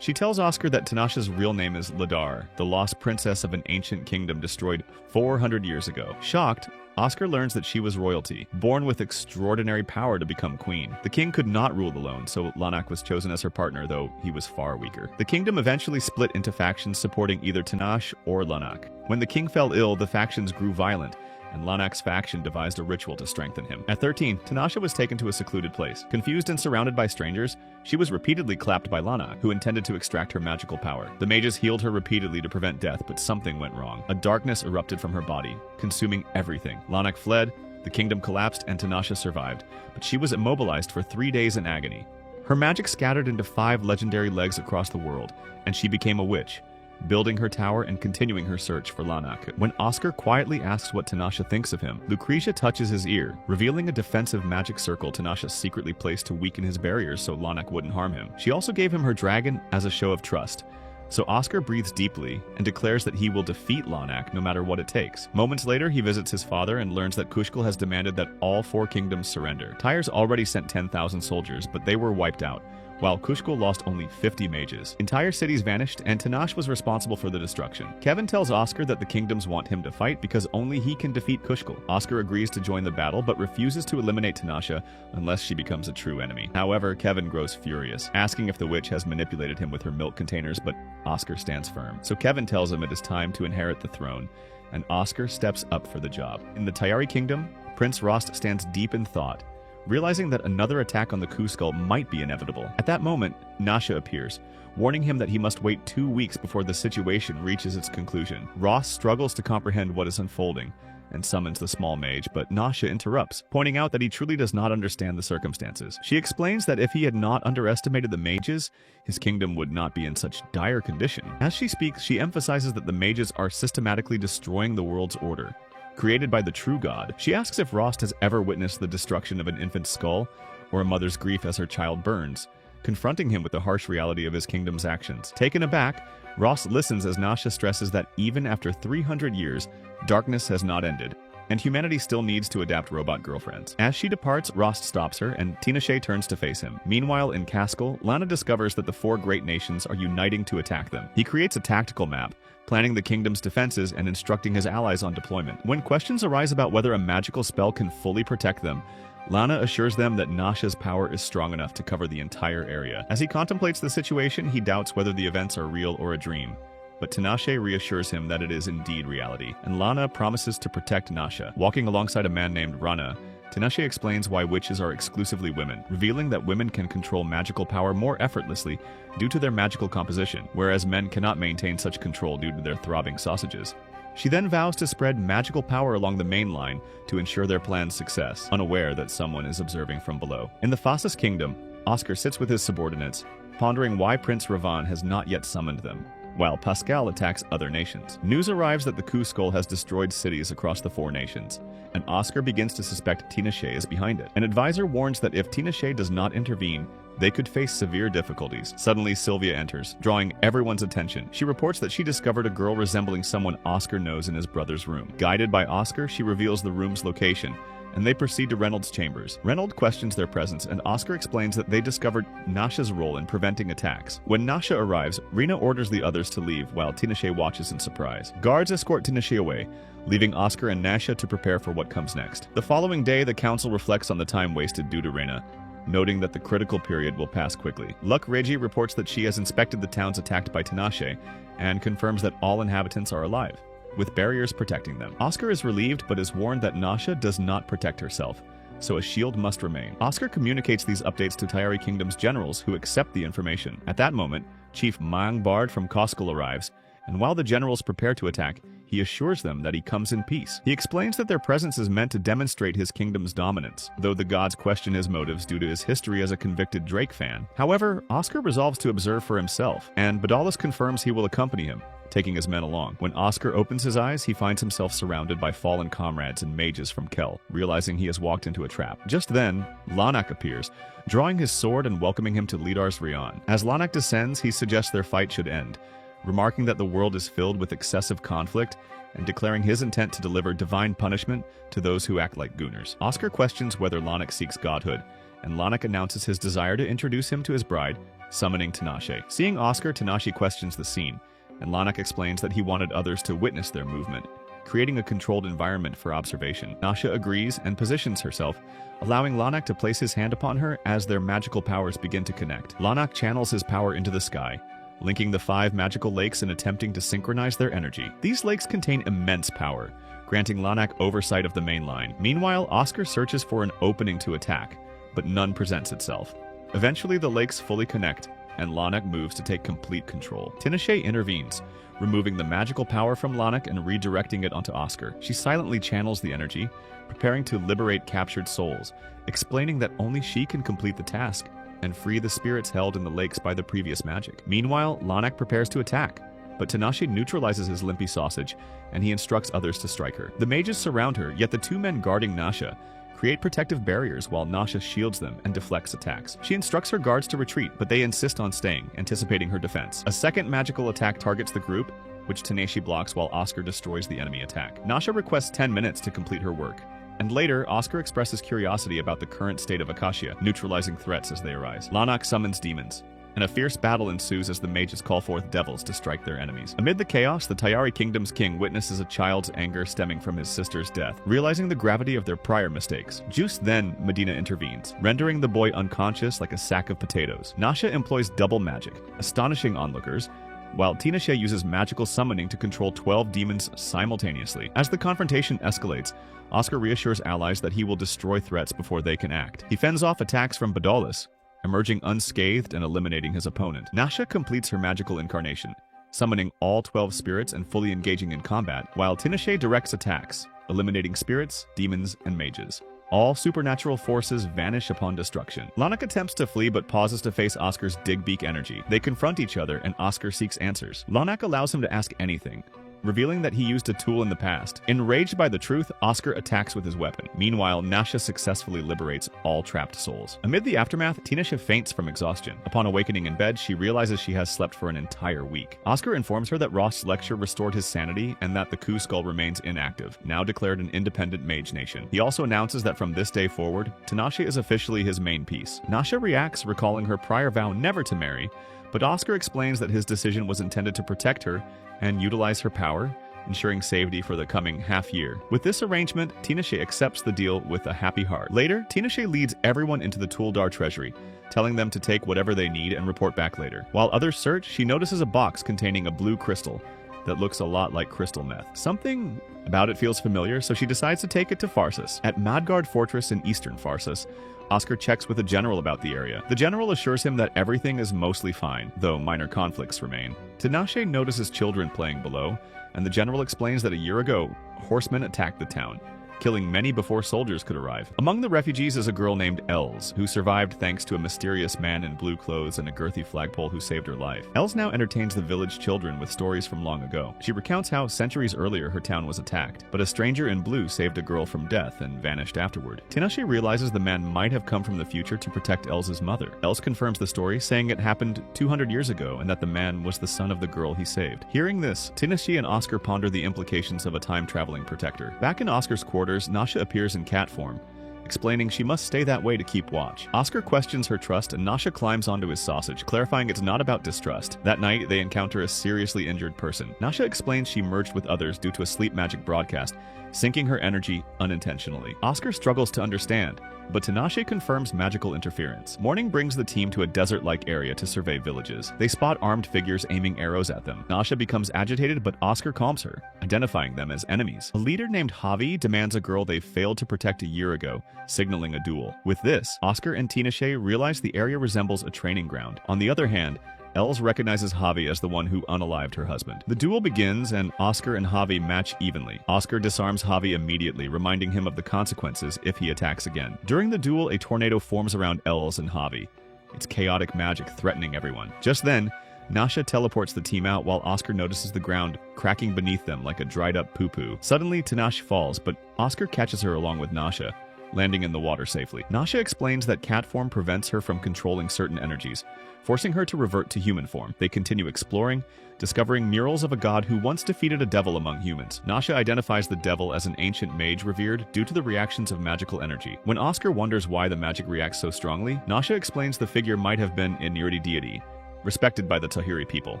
She tells Oscar that Tanasha's real name is Ladar, the lost princess of an ancient kingdom destroyed 400 years ago. Shocked, Oscar learns that she was royalty, born with extraordinary power to become queen. The king could not rule alone, so Lanak was chosen as her partner, though he was far weaker. The kingdom eventually split into factions supporting either Tanash or Lanak. When the king fell ill, the factions grew violent, and Lanak's faction devised a ritual to strengthen him. At 13, Tanasha was taken to a secluded place. Confused and surrounded by strangers, she was repeatedly clapped by Lanak, who intended to extract her magical power. The mages healed her repeatedly to prevent death, but something went wrong. A darkness erupted from her body, consuming everything. Lanak fled, the kingdom collapsed, and Tanasha survived, but she was immobilized for 3 days in agony. Her magic scattered into 5 legendary legs across the world, and she became a witch, building her tower and continuing her search for Lanak. When Oscar quietly asks what Tanasha thinks of him, Lucretia touches his ear, revealing a defensive magic circle Tanasha secretly placed to weaken his barriers so Lanak wouldn't harm him. She also gave him her dragon as a show of trust. So Oscar breathes deeply and declares that he will defeat Lanak no matter what it takes. Moments later, he visits his father and learns that Kushkal has demanded that all 4 kingdoms surrender. Tyre's already sent 10,000 soldiers, but they were wiped out, while Kushkal lost only 50 mages. Entire cities vanished, and Tanash was responsible for the destruction. Kevin tells Oscar that the kingdoms want him to fight because only he can defeat Kushkal. Oscar agrees to join the battle, but refuses to eliminate Tanasha unless she becomes a true enemy. However, Kevin grows furious, asking if the witch has manipulated him with her milk containers, but Oscar stands firm. So Kevin tells him it is time to inherit the throne, and Oscar steps up for the job. In the Tayari kingdom, Prince Rost stands deep in thought, realizing that another attack on the Kushkal might be inevitable. At that moment, Nasha appears, warning him that he must wait 2 weeks before the situation reaches its conclusion. Ross struggles to comprehend what is unfolding and summons the small mage, but Nasha interrupts, pointing out that he truly does not understand the circumstances. She explains that if he had not underestimated the mages, his kingdom would not be in such dire condition. As she speaks, she emphasizes that the mages are systematically destroying the world's order, created by the true god. She asks if Rost has ever witnessed the destruction of an infant's skull, or a mother's grief as her child burns, confronting him with the harsh reality of his kingdom's actions. Taken aback, Rost listens as Nasha stresses that even after 300 years, darkness has not ended, and humanity still needs to adapt robot girlfriends. As she departs, Rost stops her, and Tinashe turns to face him. Meanwhile, in Caskel, Lana discovers that the 4 great nations are uniting to attack them. He creates a tactical map, planning the kingdom's defenses and instructing his allies on deployment. When questions arise about whether a magical spell can fully protect them, Lana assures them that Nasha's power is strong enough to cover the entire area. As he contemplates the situation, he doubts whether the events are real or a dream. But Tinashe reassures him that it is indeed reality, and Lana promises to protect Nasha. Walking alongside a man named Rana, Tinashe explains why witches are exclusively women, revealing that women can control magical power more effortlessly due to their magical composition, whereas men cannot maintain such control due to their throbbing sausages. She then vows to spread magical power along the main line to ensure their plan's success, unaware that someone is observing from below. In the Phasis kingdom, Oscar sits with his subordinates, pondering why Prince Ravan has not yet summoned them, while Pascal attacks other nations. News arrives that the Kushkal has destroyed cities across the 4 nations, and Oscar begins to suspect Tinashe is behind it. An advisor warns that if Tinashe does not intervene, they could face severe difficulties. Suddenly, Sylvia enters, drawing everyone's attention. She reports that she discovered a girl resembling someone Oscar knows in his brother's room. Guided by Oscar, she reveals the room's location, and they proceed to Reynolds' chambers. Reynolds questions their presence, and Oscar explains that they discovered Nasha's role in preventing attacks. When Nasha arrives, Rena orders the others to leave, while Tinashe watches in surprise. Guards escort Tinashe away, leaving Oscar and Nasha to prepare for what comes next. The following day, the council reflects on the time wasted due to Rena, noting that the critical period will pass quickly. Luck Reggie reports that she has inspected the towns attacked by Tinashe, and confirms that all inhabitants are alive, with barriers protecting them. Oscar is relieved, but is warned that Nasha does not protect herself, so a shield must remain. Oscar communicates these updates to Tayari Kingdom's generals, who accept the information. At that moment, Chief Mang Bard from Koskal arrives, and while the generals prepare to attack, he assures them that he comes in peace. He explains that their presence is meant to demonstrate his kingdom's dominance, though the gods question his motives due to his history as a convicted Drake fan. However, Oscar resolves to observe for himself, and Badalis confirms he will accompany him, taking his men along. When Oscar opens his eyes, he finds himself surrounded by fallen comrades and mages from Kel, realizing he has walked into a trap. Just then, Lanak appears, drawing his sword and welcoming him to Lidar's Rion. As Lanak descends, he suggests their fight should end, remarking that the world is filled with excessive conflict and declaring his intent to deliver divine punishment to those who act like gooners. Oscar questions whether Lanak seeks godhood, and Lanak announces his desire to introduce him to his bride, summoning Tinashe. Seeing Oscar, Tinashe questions the scene, and Lanak explains that he wanted others to witness their movement, creating a controlled environment for observation. Nasha agrees and positions herself, allowing Lanak to place his hand upon her as their magical powers begin to connect. Lanak channels his power into the sky, linking the 5 magical lakes and attempting to synchronize their energy. These lakes contain immense power, granting Lanak oversight of the main line. Meanwhile, Oscar searches for an opening to attack, but none presents itself. Eventually, the lakes fully connect, and Lanak moves to take complete control. Tinashe intervenes, removing the magical power from Lanak and redirecting it onto Oscar. She silently channels the energy, preparing to liberate captured souls, explaining that only she can complete the task and free the spirits held in the lakes by the previous magic. Meanwhile, Lanak prepares to attack, but Tinashe neutralizes his limpy sausage, and he instructs others to strike her. The mages surround her, yet the 2 men guarding Nasha create protective barriers while Nasha shields them and deflects attacks. She instructs her guards to retreat, but they insist on staying, anticipating her defense. A second magical attack targets the group, which Tinashe blocks while Oscar destroys the enemy attack. Nasha requests 10 minutes to complete her work, and later, Oscar expresses curiosity about the current state of Acacia, neutralizing threats as they arise. Lanak summons demons, and a fierce battle ensues as the mages call forth devils to strike their enemies. Amid the chaos, the Tayari Kingdom's king witnesses a child's anger stemming from his sister's death. Realizing the gravity of their prior mistakes, Juice then Medina intervenes, rendering the boy unconscious like a sack of potatoes. Nasha employs double magic, astonishing onlookers, while Tinashe uses magical summoning to control 12 demons simultaneously. As the confrontation escalates, Oscar reassures allies that he will destroy threats before they can act. He fends off attacks from Baddie, emerging unscathed and eliminating his opponent. Nasha completes her magical incarnation, summoning all 12 spirits and fully engaging in combat, while Tinashe directs attacks, eliminating spirits, demons, and mages. All supernatural forces vanish upon destruction. Lanak attempts to flee but pauses to face Oscar's Digbeak energy. They confront each other and Oscar seeks answers. Lanak allows him to ask anything, revealing that he used a tool in the past. Enraged by the truth, Oscar attacks with his weapon. Meanwhile, Nasha successfully liberates all trapped souls. Amid the aftermath, Tinashe faints from exhaustion. Upon awakening in bed, she realizes she has slept for an entire week. Oscar informs her that Rost's lecture restored his sanity and that the Ku Skull remains inactive, now declared an independent mage nation. He also announces that from this day forward, Tinashe is officially his main piece. Nasha reacts, recalling her prior vow never to marry, but Oscar explains that his decision was intended to protect her and utilize her power, ensuring safety for the coming half year. With this arrangement, Tinashe accepts the deal with a happy heart. Later, Tinashe leads everyone into the Tuldar treasury, telling them to take whatever they need and report back later. While others search, she notices a box containing a blue crystal that looks a lot like crystal meth. Something about it feels familiar, so she decides to take it to Pharsis. At Madgard Fortress in eastern Pharsis, Oscar checks with a general about the area. The general assures him that everything is mostly fine, though minor conflicts remain. Tinashe notices children playing below, and the general explains that a year ago, horsemen attacked the town, killing many before soldiers could arrive. Among the refugees is a girl named Els, who survived thanks to a mysterious man in blue clothes and a girthy flagpole who saved her life. Els now entertains the village children with stories from long ago. She recounts how centuries earlier her town was attacked, but a stranger in blue saved a girl from death and vanished afterward. Tinashe realizes the man might have come from the future to protect Els's mother. Els confirms the story, saying it happened 200 years ago and that the man was the son of the girl he saved. Hearing this, Tinashe and Oscar ponder the implications of a time-traveling protector. Back in Oscar's quarters, Nasha appears in cat form, explaining she must stay that way to keep watch. Oscar questions her trust and Nasha climbs onto his sausage, clarifying it's not about distrust. That night, they encounter a seriously injured person. Nasha explains she merged with others due to a sleep magic broadcast, sinking her energy unintentionally. Oscar struggles to understand, but Tinashe confirms magical interference. Morning brings the team to a desert-like area to survey villages. They spot armed figures aiming arrows at them. Nasha becomes agitated, but Oscar calms her, identifying them as enemies. A leader named Javi demands a girl they failed to protect a year ago, signaling a duel. With this, Oscar and Tinashe realize the area resembles a training ground. On the other hand, Els recognizes Javi as the one who unalived her husband. The duel begins, and Oscar and Javi match evenly. Oscar disarms Javi immediately, reminding him of the consequences if he attacks again. During the duel, a tornado forms around Els and Javi, its chaotic magic threatening everyone. Just then, Nasha teleports the team out while Oscar notices the ground cracking beneath them like a dried-up poo-poo. Suddenly, Tinashe falls, but Oscar catches her along with Nasha, landing in the water safely. Nasha explains that cat form prevents her from controlling certain energies, forcing her to revert to human form. They continue exploring, discovering murals of a god who once defeated a devil among humans. Nasha identifies the devil as an ancient mage revered due to the reactions of magical energy. When Oscar wonders why the magic reacts so strongly, Nasha explains the figure might have been a Niridi deity, respected by the Tahiri people.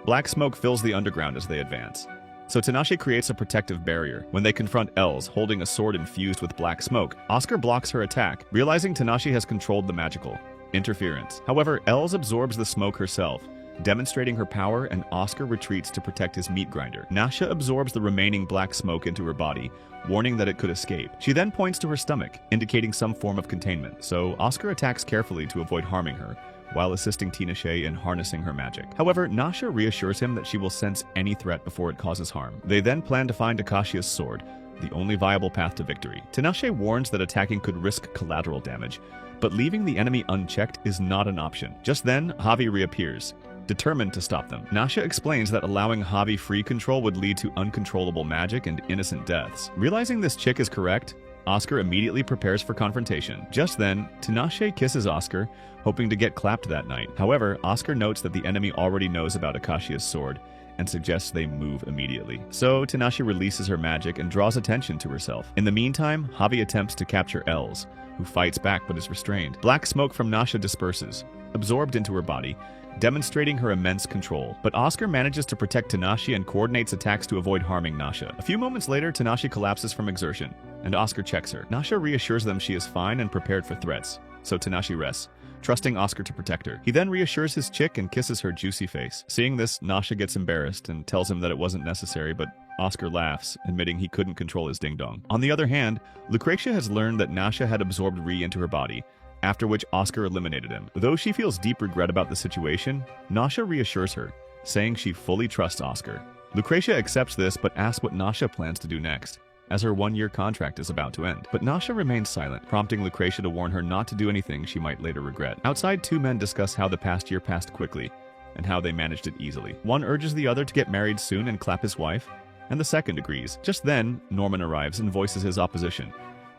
Black smoke fills the underground as they advance, so Tinashe creates a protective barrier. When they confront Els holding a sword infused with black smoke, Oscar blocks her attack, realizing Tinashe has controlled the magical interference. However, Els absorbs the smoke herself, demonstrating her power, and Oscar retreats to protect his meat grinder. Nasha absorbs the remaining black smoke into her body, warning that it could escape. She then points to her stomach, indicating some form of containment, so Oscar attacks carefully to avoid harming her, while assisting Tinashe in harnessing her magic. However, Nasha reassures him that she will sense any threat before it causes harm. They then plan to find Akashia's sword, the only viable path to victory. Tinashe warns that attacking could risk collateral damage, but leaving the enemy unchecked is not an option. Just then, Javi reappears, determined to stop them. Nasha explains that allowing Javi free control would lead to uncontrollable magic and innocent deaths. Realizing this chick is correct, Oscar immediately prepares for confrontation. Just then, Tinashe kisses Oscar, hoping to get clapped that night. However, Oscar notes that the enemy already knows about Akashia's sword and suggests they move immediately. So, Tinashe releases her magic and draws attention to herself. In the meantime, Javi attempts to capture Els, who fights back but is restrained. Black smoke from Nasha disperses, absorbed into her body, demonstrating her immense control. But Oscar manages to protect Tinashe and coordinates attacks to avoid harming Nasha. A few moments later, Tinashe collapses from exertion, and Oscar checks her. Nasha reassures them she is fine and prepared for threats, so Tinashe rests, trusting Oscar to protect her. He then reassures his chick and kisses her juicy face. Seeing this, Nasha gets embarrassed and tells him that it wasn't necessary, but Oscar laughs, admitting he couldn't control his ding-dong. On the other hand, Lucretia has learned that Nasha had absorbed Ri into her body, after which Oscar eliminated him. Though she feels deep regret about the situation, Nasha reassures her, saying she fully trusts Oscar. Lucretia accepts this but asks what Nasha plans to do next, as her one-year contract is about to end. But Nasha remains silent, prompting Lucretia to warn her not to do anything she might later regret. Outside, two men discuss how the past year passed quickly, and how they managed it easily. One urges the other to get married soon and clap his wife, and the second agrees. Just then, Norman arrives and voices his opposition,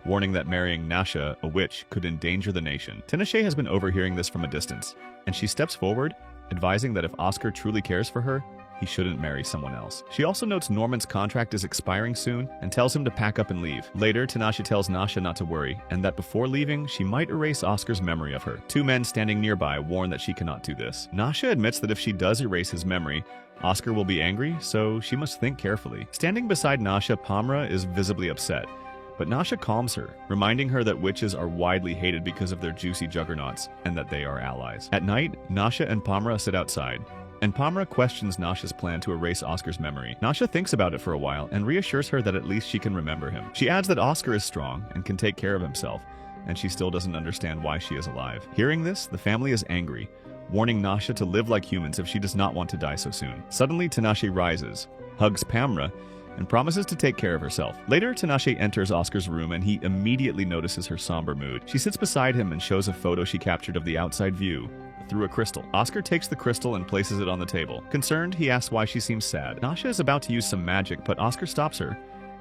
warning that marrying Nasha, a witch, could endanger the nation. Tinashe has been overhearing this from a distance, and she steps forward, advising that if Oscar truly cares for her, he shouldn't marry someone else. She also notes Norman's contract is expiring soon and tells him to pack up and leave. Later, Tinashe tells Nasha not to worry, and that before leaving, she might erase Oscar's memory of her. Two men standing nearby warn that she cannot do this. Nasha admits that if she does erase his memory, Oscar will be angry, so she must think carefully. Standing beside Nasha, Pamra is visibly upset, but Nasha calms her, reminding her that witches are widely hated because of their juicy juggernauts, and that they are allies. At night, Nasha and Pamra sit outside, and Pamra questions Nasha's plan to erase Oscar's memory. Nasha thinks about it for a while and reassures her that at least she can remember him. She adds that Oscar is strong and can take care of himself, and she still doesn't understand why she is alive. Hearing this, the family is angry, warning Nasha to live like humans if she does not want to die so soon. Suddenly, Tinashe rises, hugs Pamra, and promises to take care of herself. Later, Tinashe enters Oscar's room and he immediately notices her somber mood. She sits beside him and shows a photo she captured of the outside view through a crystal. Oscar takes the crystal and places it on the table. Concerned, he asks why she seems sad. Nasha is about to use some magic, but Oscar stops her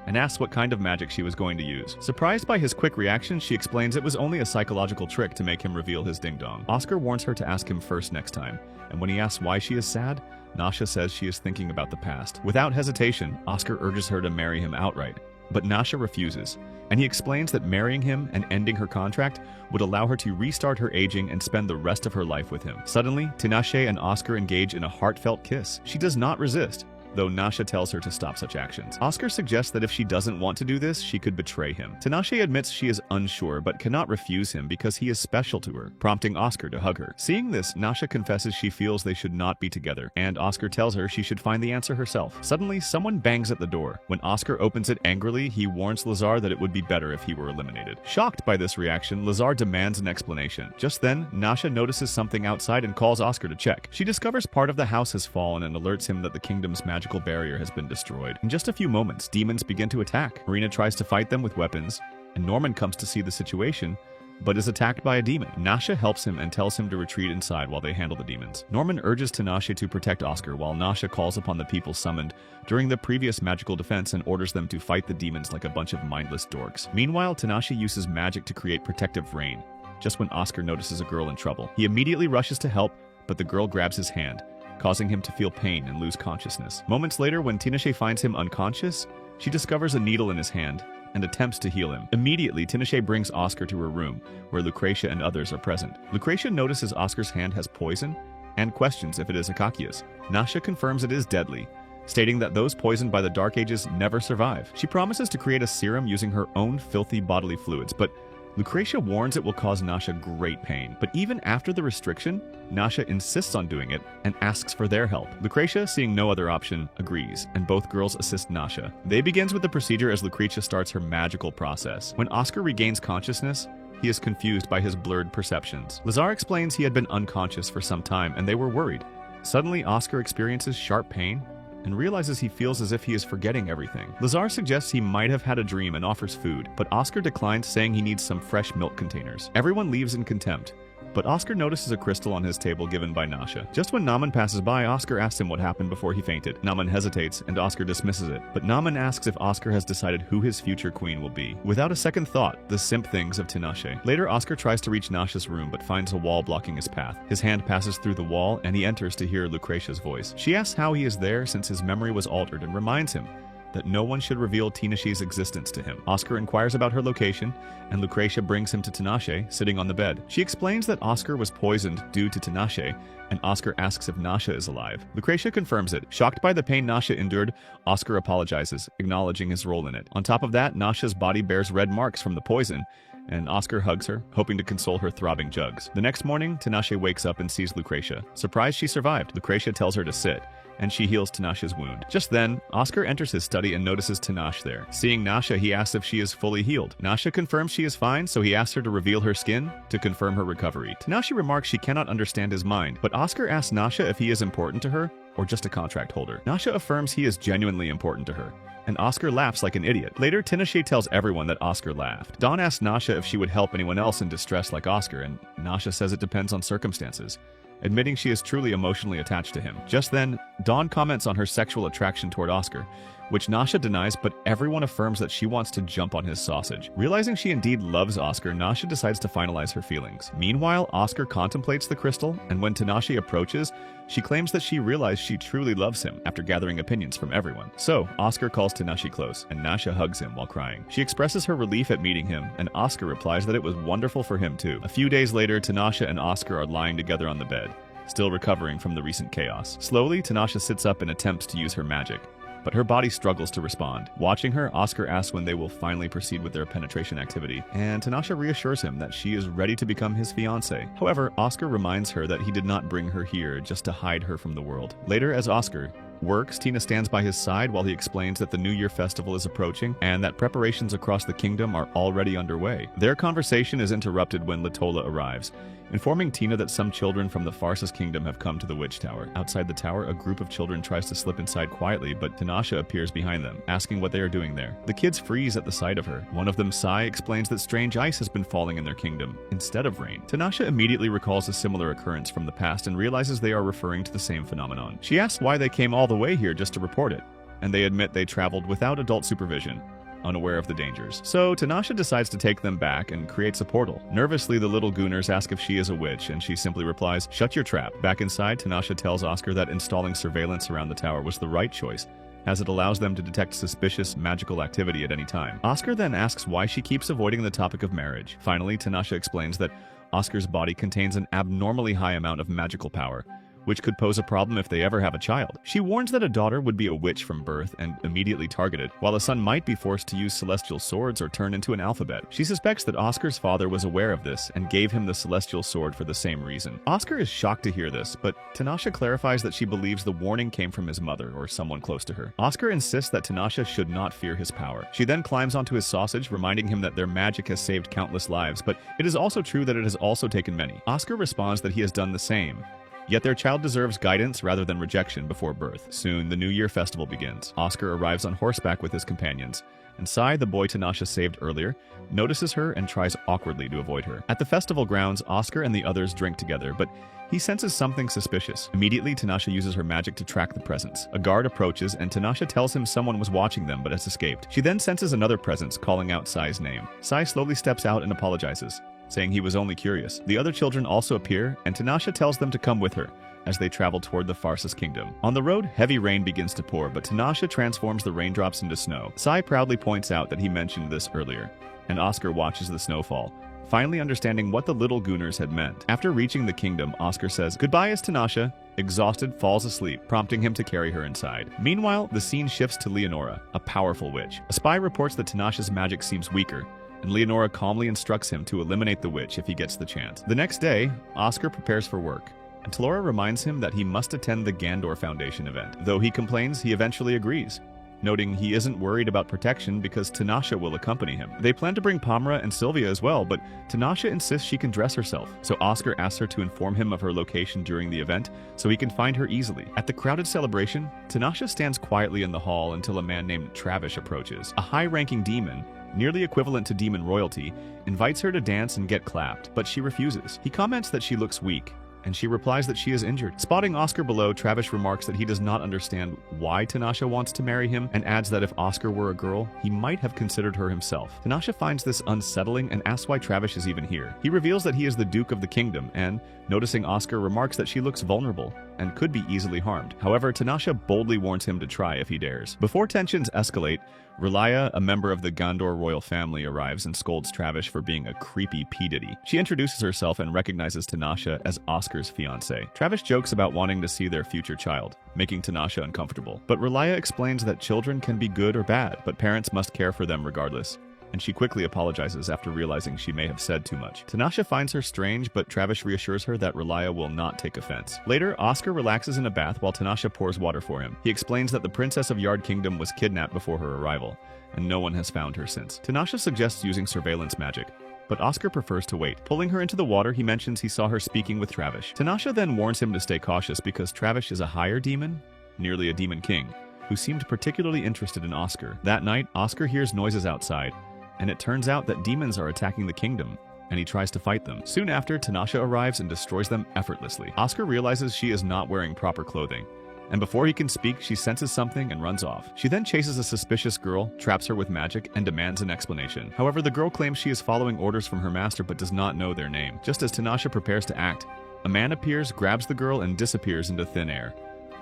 and asks what kind of magic she was going to use. Surprised by his quick reaction, she explains it was only a psychological trick to make him reveal his ding-dong. Oscar warns her to ask him first next time, and when he asks why she is sad, Nasha says she is thinking about the past. Without hesitation, Oscar urges her to marry him outright, but Nasha refuses, and he explains that marrying him and ending her contract would allow her to restart her aging and spend the rest of her life with him. Suddenly, Tinashe and Oscar engage in a heartfelt kiss. She does not resist, though Nasha tells her to stop such actions. Oscar suggests that if she doesn't want to do this, she could betray him. Tinashe admits she is unsure but cannot refuse him because he is special to her, prompting Oscar to hug her. Seeing this, Nasha confesses she feels they should not be together, and Oscar tells her she should find the answer herself. Suddenly, someone bangs at the door. When Oscar opens it angrily, he warns Lazar that it would be better if he were eliminated. Shocked by this reaction, Lazar demands an explanation. Just then, Nasha notices something outside and calls Oscar to check. She discovers part of the house has fallen and alerts him that the kingdom's magical barrier has been destroyed. In just a few moments, demons begin to attack. Marina tries to fight them with weapons, and Norman comes to see the situation, but is attacked by a demon. Nasha helps him and tells him to retreat inside while they handle the demons. Norman urges Tinashe to protect Oscar while Nasha calls upon the people summoned during the previous magical defense and orders them to fight the demons like a bunch of mindless dorks. Meanwhile, Tinashe uses magic to create protective rain, just when Oscar notices a girl in trouble. He immediately rushes to help, but the girl grabs his hand, causing him to feel pain and lose consciousness. Moments later, when Tinashe finds him unconscious, she discovers a needle in his hand and attempts to heal him. Immediately, Tinashe brings Oscar to her room, where Lucretia and others are present. Lucretia notices Oscar's hand has poison and questions if it is Akakia's. Nasha confirms it is deadly, stating that those poisoned by the Dark Ages never survive. She promises to create a serum using her own filthy bodily fluids, but Lucretia warns it will cause Nasha great pain. But even after the restriction, Nasha insists on doing it and asks for their help. Lucretia, seeing no other option, agrees, and both girls assist Nasha. They begins with the procedure as Lucretia starts her magical process. When Oscar regains consciousness, he is confused by his blurred perceptions. Lazar explains he had been unconscious for some time and they were worried. Suddenly, Oscar experiences sharp pain and realizes he feels as if he is forgetting everything. Lazar suggests he might have had a dream and offers food, but Oscar declines, saying he needs some fresh milk containers. Everyone leaves in contempt, but Oscar notices a crystal on his table given by Nasha. Just when Naman passes by, Oscar asks him what happened before he fainted. Naman hesitates, and Oscar dismisses it, but Naman asks if Oscar has decided who his future queen will be. Without a second thought, the simp thinks of Tinashe. Later, Oscar tries to reach Nasha's room, but finds a wall blocking his path. His hand passes through the wall, and he enters to hear Lucretia's voice. She asks how he is there since his memory was altered, and reminds him that no one should reveal Tinashe's existence to him. Oscar inquires about her location, and Lucretia brings him to Tinashe, sitting on the bed. She explains that Oscar was poisoned due to Tinashe, and Oscar asks if Nasha is alive. Lucretia confirms it. Shocked by the pain Nasha endured, Oscar apologizes, acknowledging his role in it. On top of that, Nasha's body bears red marks from the poison, and Oscar hugs her, hoping to console her throbbing jugs. The next morning, Tinashe wakes up and sees Lucretia. Surprised she survived, Lucretia tells her to sit, and she heals Tinashe's wound. Just then, Oscar enters his study and notices Tinashe there. Seeing Nasha, he asks if she is fully healed. Nasha confirms she is fine, so he asks her to reveal her skin to confirm her recovery. Tinashe remarks she cannot understand his mind, but Oscar asks Nasha if he is important to her or just a contract holder. Nasha affirms he is genuinely important to her, and Oscar laughs like an idiot. Later, Tinashe tells everyone that Oscar laughed. Dawn asks Nasha if she would help anyone else in distress like Oscar, and Nasha says it depends on circumstances, admitting she is truly emotionally attached to him. Just then, Dawn comments on her sexual attraction toward Oscar, which Nasha denies, but everyone affirms that she wants to jump on his sausage. Realizing she indeed loves Oscar, Nasha decides to finalize her feelings. Meanwhile, Oscar contemplates the crystal, and when Tinashe approaches, she claims that she realized she truly loves him after gathering opinions from everyone. So, Oscar calls Tinashe close, and Nasha hugs him while crying. She expresses her relief at meeting him, and Oscar replies that it was wonderful for him too. A few days later, Tinashe and Oscar are lying together on the bed, still recovering from the recent chaos. Slowly, Tinashe sits up and attempts to use her magic, but her body struggles to respond. Watching her, Oscar asks when they will finally proceed with their penetration activity, and Tinashe reassures him that she is ready to become his fiancé. However, Oscar reminds her that he did not bring her here just to hide her from the world. Later, as Oscar works, Tina stands by his side while he explains that the New Year festival is approaching and that preparations across the kingdom are already underway. Their conversation is interrupted when Latola arrives, informing Tina that some children from the Farsis kingdom have come to the witch tower. Outside the tower, a group of children tries to slip inside quietly, but Tinashe appears behind them, asking what they are doing there. The kids freeze at the sight of her. One of them, Sai, explains that strange ice has been falling in their kingdom instead of rain. Tinashe immediately recalls a similar occurrence from the past and realizes they are referring to the same phenomenon. She asks why they came all the way here just to report it, and they admit they traveled without adult supervision, unaware of the dangers. So Tinashe decides to take them back and creates a portal. Nervously, the little Gooners ask if she is a witch, and she simply replies, "Shut your trap." Back inside, Tinashe tells Oscar that installing surveillance around the tower was the right choice, as it allows them to detect suspicious magical activity at any time. Oscar then asks why she keeps avoiding the topic of marriage. Finally, Tinashe explains that Oscar's body contains an abnormally high amount of magical power, which could pose a problem if they ever have a child. She warns that a daughter would be a witch from birth and immediately targeted, while a son might be forced to use celestial swords or turn into an alphabet. She suspects that Oscar's father was aware of this and gave him the celestial sword for the same reason. Oscar is shocked to hear this, but Tinashe clarifies that she believes the warning came from his mother or someone close to her. Oscar insists that Tinashe should not fear his power. She then climbs onto his sausage, reminding him that their magic has saved countless lives, but it is also true that it has also taken many. Oscar responds that he has done the same, Yet their child deserves guidance rather than rejection before birth. Soon, the New Year festival begins. Oscar arrives on horseback with his companions, and Sai, the boy Tanasha saved earlier, notices her and tries awkwardly to avoid her. At the festival grounds, Oscar and the others drink together, but he senses something suspicious. Immediately, Tanasha uses her magic to track the presence. A guard approaches, and Tanasha tells him someone was watching them but has escaped. She then senses another presence calling out Sai's name. Sai slowly steps out and apologizes, saying he was only curious. The other children also appear, and Tanasha tells them to come with her as they travel toward the Farsa's kingdom. On the road, heavy rain begins to pour, but Tanasha transforms the raindrops into snow. Sai proudly points out that he mentioned this earlier, and Oscar watches the snowfall, finally understanding what the little Gooners had meant. After reaching the kingdom, Oscar says goodbye as Tanasha, exhausted, falls asleep, prompting him to carry her inside. Meanwhile, the scene shifts to Leonora, a powerful witch. A spy reports that Tanasha's magic seems weaker, and Leonora calmly instructs him to eliminate the witch if he gets the chance. The next day, Oscar prepares for work, and Talora reminds him that he must attend the Gandor Foundation event. Though he complains, he eventually agrees, noting he isn't worried about protection because Tanasha will accompany him. They plan to bring Pamra and Sylvia as well, but Tanasha insists she can dress herself, so Oscar asks her to inform him of her location during the event so he can find her easily. At the crowded celebration, Tanasha stands quietly in the hall until a man named Travis approaches. A high-ranking demon, nearly equivalent to demon royalty, invites her to dance and get clapped, but she refuses. He comments that she looks weak, and she replies that she is injured. Spotting Oscar below, Travis remarks that he does not understand why Tanasha wants to marry him, and adds that if Oscar were a girl, he might have considered her himself. Tanasha finds this unsettling and asks why Travis is even here. He reveals that he is the Duke of the Kingdom, and, noticing Oscar, remarks that she looks vulnerable and could be easily harmed. However, Tanasha boldly warns him to try if he dares. Before tensions escalate, Relaya, a member of the Gondor royal family, arrives and scolds Travis for being a creepy P. Diddy. She introduces herself and recognizes Tanasha as Oscar's fiancée. Travis jokes about wanting to see their future child, making Tanasha uncomfortable. But Relaya explains that children can be good or bad, but parents must care for them regardless, and she quickly apologizes after realizing she may have said too much. Tanasha finds her strange, but Travis reassures her that Relaya will not take offense. Later, Oscar relaxes in a bath while Tanasha pours water for him. He explains that the Princess of Yard Kingdom was kidnapped before her arrival, and no one has found her since. Tanasha suggests using surveillance magic, but Oscar prefers to wait. Pulling her into the water, he mentions he saw her speaking with Travis. Tanasha then warns him to stay cautious because Travis is a higher demon, nearly a demon king, who seemed particularly interested in Oscar. That night, Oscar hears noises outside, and it turns out that demons are attacking the kingdom, and he tries to fight them. Soon after, Tanasha arrives and destroys them effortlessly. Oscar realizes she is not wearing proper clothing, and before he can speak, she senses something and runs off. She then chases a suspicious girl, traps her with magic, and demands an explanation. However, the girl claims she is following orders from her master but does not know their name. Just as Tanasha prepares to act, a man appears, grabs the girl, and disappears into thin air,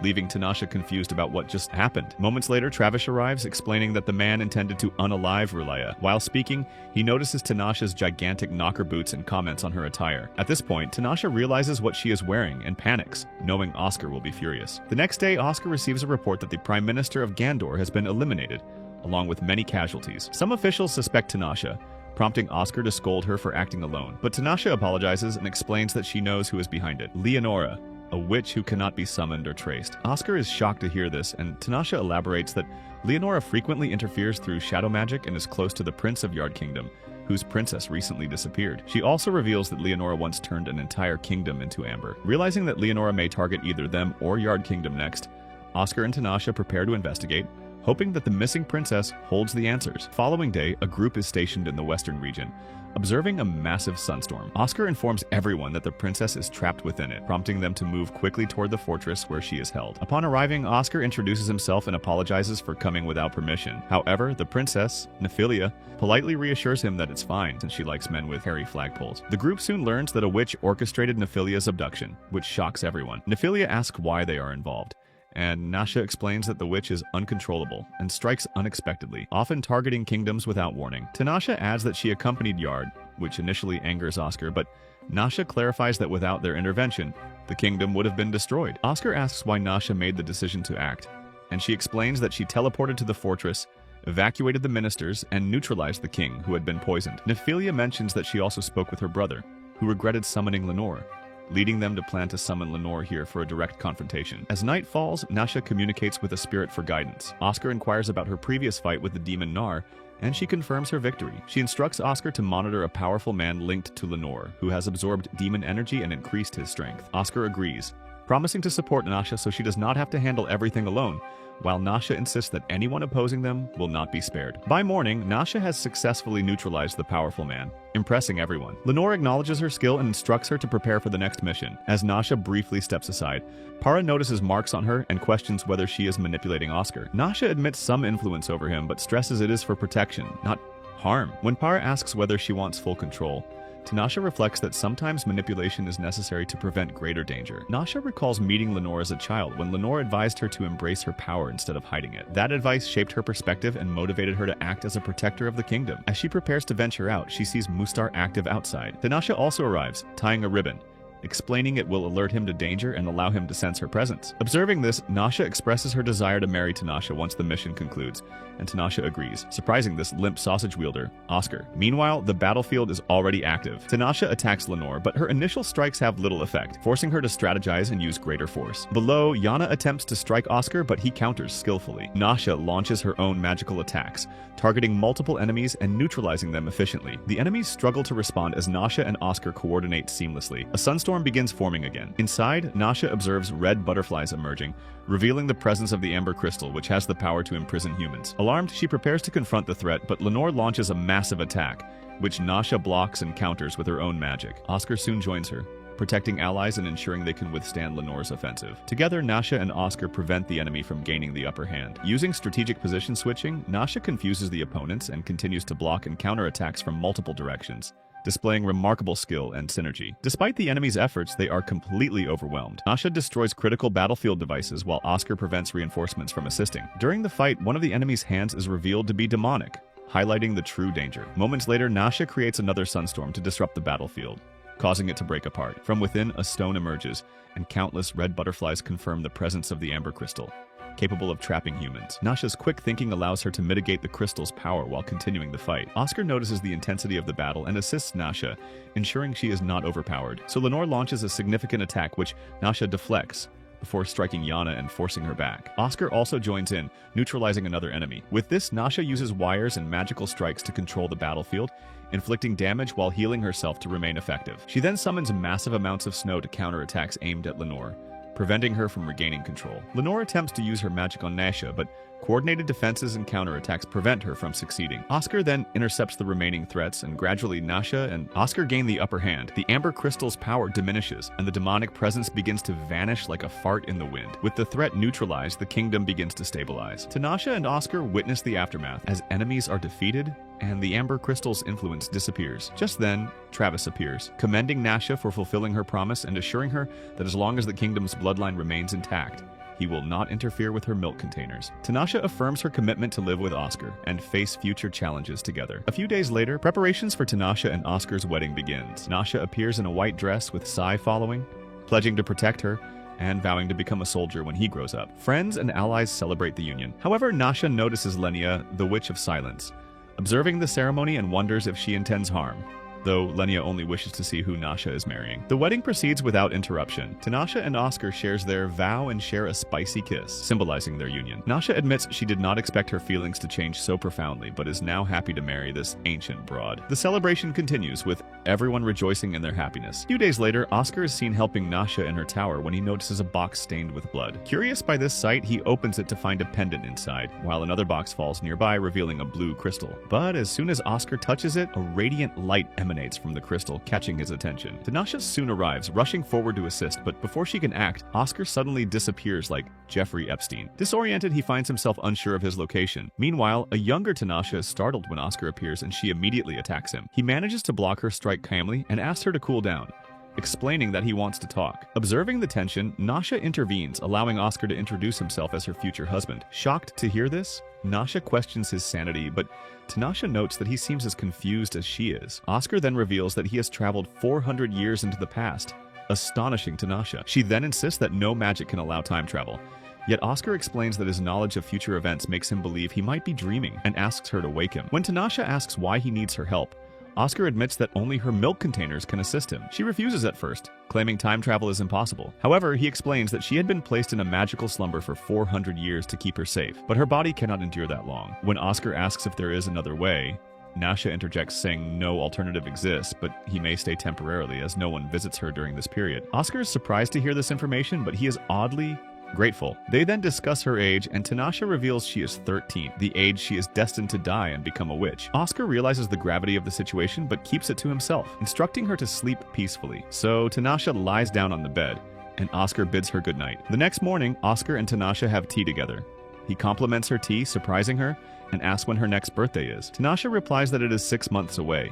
leaving Tanasha confused about what just happened. Moments later, Travis arrives, explaining that the man intended to unalive Relaya. While speaking, he notices Tanasha's gigantic knocker boots and comments on her attire. At this point, Tanasha realizes what she is wearing and panics, knowing Oscar will be furious. The next day, Oscar receives a report that the Prime Minister of Gandor has been eliminated, along with many casualties. Some officials suspect Tanasha, prompting Oscar to scold her for acting alone. But Tanasha apologizes and explains that she knows who is behind it: Leonora, a witch who cannot be summoned or traced. Oscar is shocked to hear this, and Tanasha elaborates that Leonora frequently interferes through shadow magic and is close to the Prince of Yard Kingdom, whose princess recently disappeared. She also reveals that Leonora once turned an entire kingdom into amber. Realizing that Leonora may target either them or Yard Kingdom next, Oscar and Tanasha prepare to investigate, hoping that the missing princess holds the answers. Following day, a group is stationed in the western region, observing a massive sunstorm. Oscar informs everyone that the princess is trapped within it, prompting them to move quickly toward the fortress where she is held. Upon arriving, Oscar introduces himself and apologizes for coming without permission. However, the princess, Nephilia, politely reassures him that it's fine since she likes men with hairy flagpoles. The group soon learns that a witch orchestrated Nephilia's abduction, which shocks everyone. Nephilia asks why they are involved, and Nasha explains that the witch is uncontrollable and strikes unexpectedly, often targeting kingdoms without warning. Tanasha adds that she accompanied Yard, which initially angers Oscar, but Nasha clarifies that without their intervention, the kingdom would have been destroyed. Oscar asks why Nasha made the decision to act, and she explains that she teleported to the fortress, evacuated the ministers, and neutralized the king, who had been poisoned. Nephilia mentions that she also spoke with her brother, who regretted summoning Lenore, leading them to plan to summon Lenore here for a direct confrontation. As night falls, Nasha communicates with a spirit for guidance. Oscar inquires about her previous fight with the demon Nar, and she confirms her victory. She instructs Oscar to monitor a powerful man linked to Lenore, who has absorbed demon energy and increased his strength. Oscar agrees, promising to support Nasha so she does not have to handle everything alone, while Nasha insists that anyone opposing them will not be spared. By morning, Nasha has successfully neutralized the powerful man, impressing everyone. Lenore acknowledges her skill and instructs her to prepare for the next mission. As Nasha briefly steps aside, Para notices marks on her and questions whether she is manipulating Oscar. Nasha admits some influence over him, but stresses it is for protection, not harm. When Para asks whether she wants full control, Tanasha reflects that sometimes manipulation is necessary to prevent greater danger. Nasha recalls meeting Lenore as a child when Lenore advised her to embrace her power instead of hiding it. That advice shaped her perspective and motivated her to act as a protector of the kingdom. As she prepares to venture out, she sees Mustar active outside. Tanasha also arrives, tying a ribbon, explaining it will alert him to danger and allow him to sense her presence. Observing this, Nasha expresses her desire to marry Tanasha once the mission concludes, and Tanasha agrees, surprising this limp sausage wielder, Oscar. Meanwhile, the battlefield is already active. Tanasha attacks Lenore, but her initial strikes have little effect, forcing her to strategize and use greater force. Below, Yana attempts to strike Oscar, but he counters skillfully. Nasha launches her own magical attacks, targeting multiple enemies and neutralizing them efficiently. The enemies struggle to respond as Nasha and Oscar coordinate seamlessly. A sunstorm begins forming again. Inside, Nasha observes red butterflies emerging, revealing the presence of the amber crystal, which has the power to imprison humans. Alarmed, she prepares to confront the threat, but Lenore launches a massive attack, which Nasha blocks and counters with her own magic. Oscar soon joins her, protecting allies and ensuring they can withstand Lenore's offensive. Together, Nasha and Oscar prevent the enemy from gaining the upper hand. Using strategic position switching, Nasha confuses the opponents and continues to block and counter attacks from multiple directions, displaying remarkable skill and synergy. Despite the enemy's efforts, they are completely overwhelmed. Nasha destroys critical battlefield devices while Oscar prevents reinforcements from assisting. During the fight, one of the enemy's hands is revealed to be demonic, highlighting the true danger. Moments later, Nasha creates another sunstorm to disrupt the battlefield, causing it to break apart. From within, a stone emerges, and countless red butterflies confirm the presence of the amber crystal, capable of trapping humans. Nasha's quick thinking allows her to mitigate the crystal's power while continuing the fight. Oscar notices the intensity of the battle and assists Nasha, ensuring she is not overpowered. So Lenore launches a significant attack which Nasha deflects, before striking Yana and forcing her back. Oscar also joins in, neutralizing another enemy. With this, Nasha uses wires and magical strikes to control the battlefield, inflicting damage while healing herself to remain effective. She then summons massive amounts of snow to counter attacks aimed at Lenore, preventing her from regaining control. Lenore attempts to use her magic on Nasha, but coordinated defenses and counterattacks prevent her from succeeding. Oscar then intercepts the remaining threats, and gradually Nasha and Oscar gain the upper hand. The amber crystal's power diminishes, and the demonic presence begins to vanish like a fart in the wind. With the threat neutralized, the kingdom begins to stabilize. Tanasha and Oscar witness the aftermath as enemies are defeated and the amber crystal's influence disappears. Just then, Travis appears, commending Nasha for fulfilling her promise and assuring her that as long as the kingdom's bloodline remains intact, he will not interfere with her milk containers. Tanasha affirms her commitment to live with Oscar and face future challenges together. A few days later, preparations for Tanasha and Oscar's wedding begins. Nasha appears in a white dress with Sai following, pledging to protect her and vowing to become a soldier when he grows up. Friends and allies celebrate the union. However, Nasha notices Lenia, the Witch of Silence, observing the ceremony and wonders if she intends harm, though Lenia only wishes to see who Nasha is marrying. The wedding proceeds without interruption. Tanasha and Oscar shares their vow and share a spicy kiss, symbolizing their union. Nasha admits she did not expect her feelings to change so profoundly, but is now happy to marry this ancient broad. The celebration continues, with everyone rejoicing in their happiness. A few days later, Oscar is seen helping Nasha in her tower when he notices a box stained with blood. Curious by this sight, he opens it to find a pendant inside, while another box falls nearby, revealing a blue crystal. But as soon as Oscar touches it, a radiant light emanates from the crystal, catching his attention. Tanasha soon arrives, rushing forward to assist, but before she can act, Oscar suddenly disappears like Jeffrey Epstein. Disoriented, he finds himself unsure of his location. Meanwhile, a younger Tanasha is startled when Oscar appears and she immediately attacks him. He manages to block her strike calmly and asks her to cool down, explaining that he wants to talk. Observing the tension, Nasha intervenes, allowing Oscar to introduce himself as her future husband. Shocked to hear this, Nasha questions his sanity, but Tanasha notes that he seems as confused as she is. Oscar then reveals that he has traveled 400 years into the past, astonishing Tanasha. She then insists that no magic can allow time travel. Yet Oscar explains that his knowledge of future events makes him believe he might be dreaming and asks her to wake him. When Tanasha asks why he needs her help, Oscar admits that only her milk containers can assist him. She refuses at first, claiming time travel is impossible. However, he explains that she had been placed in a magical slumber for 400 years to keep her safe, but her body cannot endure that long. When Oscar asks if there is another way, Nasha interjects saying no alternative exists, but he may stay temporarily as no one visits her during this period. Oscar is surprised to hear this information, but he is oddly grateful. They then discuss her age, and Tanasha reveals she is 13, the age she is destined to die and become a witch. Oscar realizes the gravity of the situation, but keeps it to himself, instructing her to sleep peacefully. So Tanasha lies down on the bed, and Oscar bids her goodnight. The next morning, Oscar and Tanasha have tea together. He compliments her tea, surprising her, and asks when her next birthday is. Tanasha replies that it is 6 months away,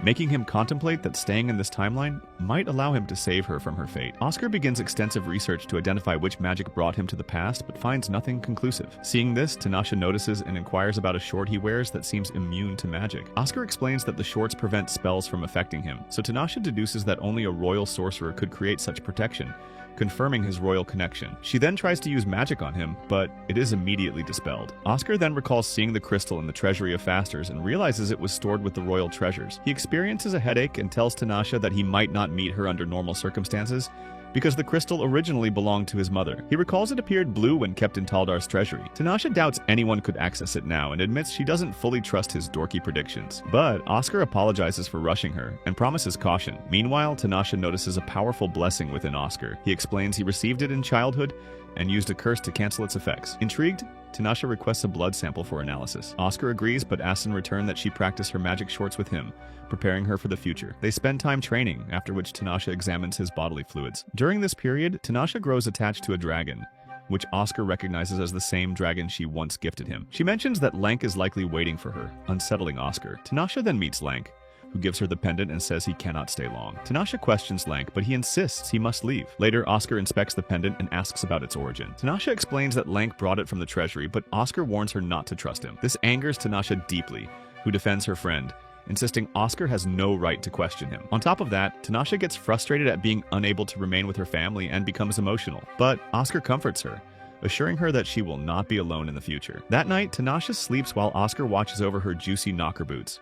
making him contemplate that staying in this timeline might allow him to save her from her fate. Oscar begins extensive research to identify which magic brought him to the past, but finds nothing conclusive. Seeing this, Tanasha notices and inquires about a short he wears that seems immune to magic. Oscar explains that the shorts prevent spells from affecting him, so Tanasha deduces that only a royal sorcerer could create such protection, confirming his royal connection. She then tries to use magic on him, but it is immediately dispelled. Oscar then recalls seeing the crystal in the treasury of Fasters and realizes it was stored with the royal treasures. He experiences a headache and tells Tanasha that he might not meet her under normal circumstances because the crystal originally belonged to his mother. He recalls it appeared blue when kept in Taldar's treasury. Tanasha doubts anyone could access it now and admits she doesn't fully trust his dorky predictions. But Oscar apologizes for rushing her and promises caution. Meanwhile, Tanasha notices a powerful blessing within Oscar. He explains he received it in childhood and used a curse to cancel its effects. Intrigued, Tanasha requests a blood sample for analysis. Oscar agrees, but asks in return that she practice her magic shorts with him, preparing her for the future. They spend time training, after which Tanasha examines his bodily fluids. During this period, Tanasha grows attached to a dragon, which Oscar recognizes as the same dragon she once gifted him. She mentions that Lank is likely waiting for her, unsettling Oscar. Tanasha then meets Lank, who gives her the pendant and says he cannot stay long. Tanasha questions Lank, but he insists he must leave. Later, Oscar inspects the pendant and asks about its origin. Tanasha explains that Lank brought it from the treasury, but Oscar warns her not to trust him. This angers Tanasha deeply, who defends her friend, insisting Oscar has no right to question him. On top of that, Tanasha gets frustrated at being unable to remain with her family and becomes emotional. But Oscar comforts her, assuring her that she will not be alone in the future. That night, Tanasha sleeps while Oscar watches over her juicy knocker boots.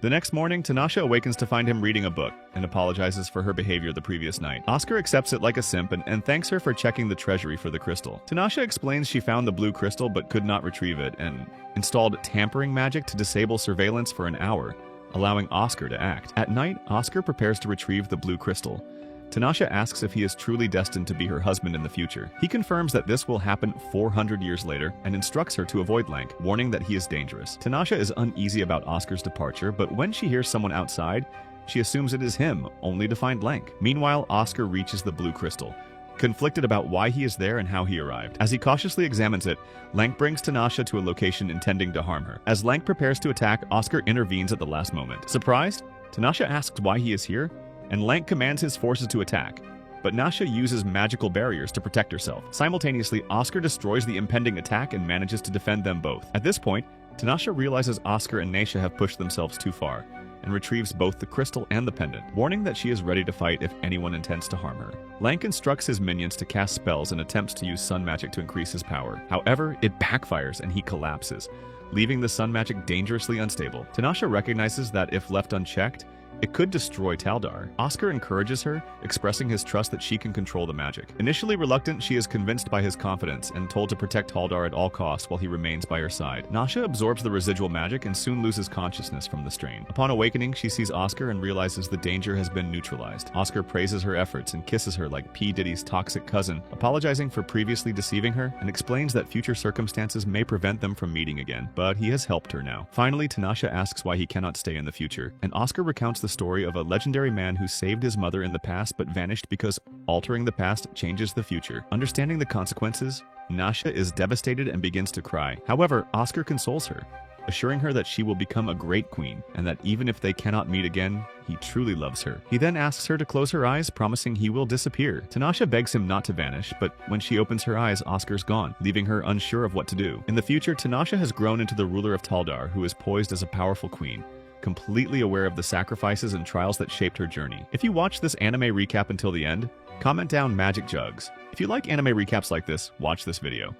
The next morning, Tanasha awakens to find him reading a book and apologizes for her behavior the previous night. Oscar accepts it like a simp and thanks her for checking the treasury for the crystal. Tanasha explains she found the blue crystal but could not retrieve it and installed tampering magic to disable surveillance for an hour, allowing Oscar to act. At night, Oscar prepares to retrieve the blue crystal. Tanasha asks if he is truly destined to be her husband in the future. He confirms that this will happen 400 years later and instructs her to avoid Lank, warning that he is dangerous. Tanasha is uneasy about Oscar's departure, but when she hears someone outside, she assumes it is him, only to find Lank. Meanwhile, Oscar reaches the blue crystal, conflicted about why he is there and how he arrived. As he cautiously examines it, Lank brings Tanasha to a location intending to harm her. As Lank prepares to attack, Oscar intervenes at the last moment. Surprised, Tanasha asks why he is here, and Lank commands his forces to attack, but Nasha uses magical barriers to protect herself. Simultaneously, Oscar destroys the impending attack and manages to defend them both. At this point, Tanasha realizes Oscar and Nasha have pushed themselves too far, and retrieves both the crystal and the pendant, warning that she is ready to fight if anyone intends to harm her. Lank instructs his minions to cast spells and attempts to use sun magic to increase his power. However, it backfires and he collapses, leaving the sun magic dangerously unstable. Tanasha recognizes that if left unchecked, it could destroy Taldar. Oscar encourages her, expressing his trust that she can control the magic. Initially reluctant, she is convinced by his confidence and told to protect Taldar at all costs while he remains by her side. Nasha absorbs the residual magic and soon loses consciousness from the strain. Upon awakening, she sees Oscar and realizes the danger has been neutralized. Oscar praises her efforts and kisses her like P. Diddy's toxic cousin, apologizing for previously deceiving her and explains that future circumstances may prevent them from meeting again, but he has helped her now. Finally, Tanasha asks why he cannot stay in the future, and Oscar recounts the story of a legendary man who saved his mother in the past but vanished because altering the past changes the future. Understanding the consequences, Nasha is devastated and begins to cry. However, Oscar consoles her, assuring her that she will become a great queen and that even if they cannot meet again, he truly loves her. He then asks her to close her eyes, promising he will disappear. Tanasha begs him not to vanish, but when she opens her eyes, Oscar's gone, leaving her unsure of what to do. In the future, Tanasha has grown into the ruler of Taldar, who is poised as a powerful queen, completely aware of the sacrifices and trials that shaped her journey. If you watch this anime recap until the end, comment down magic jugs. If you like anime recaps like this, watch this video.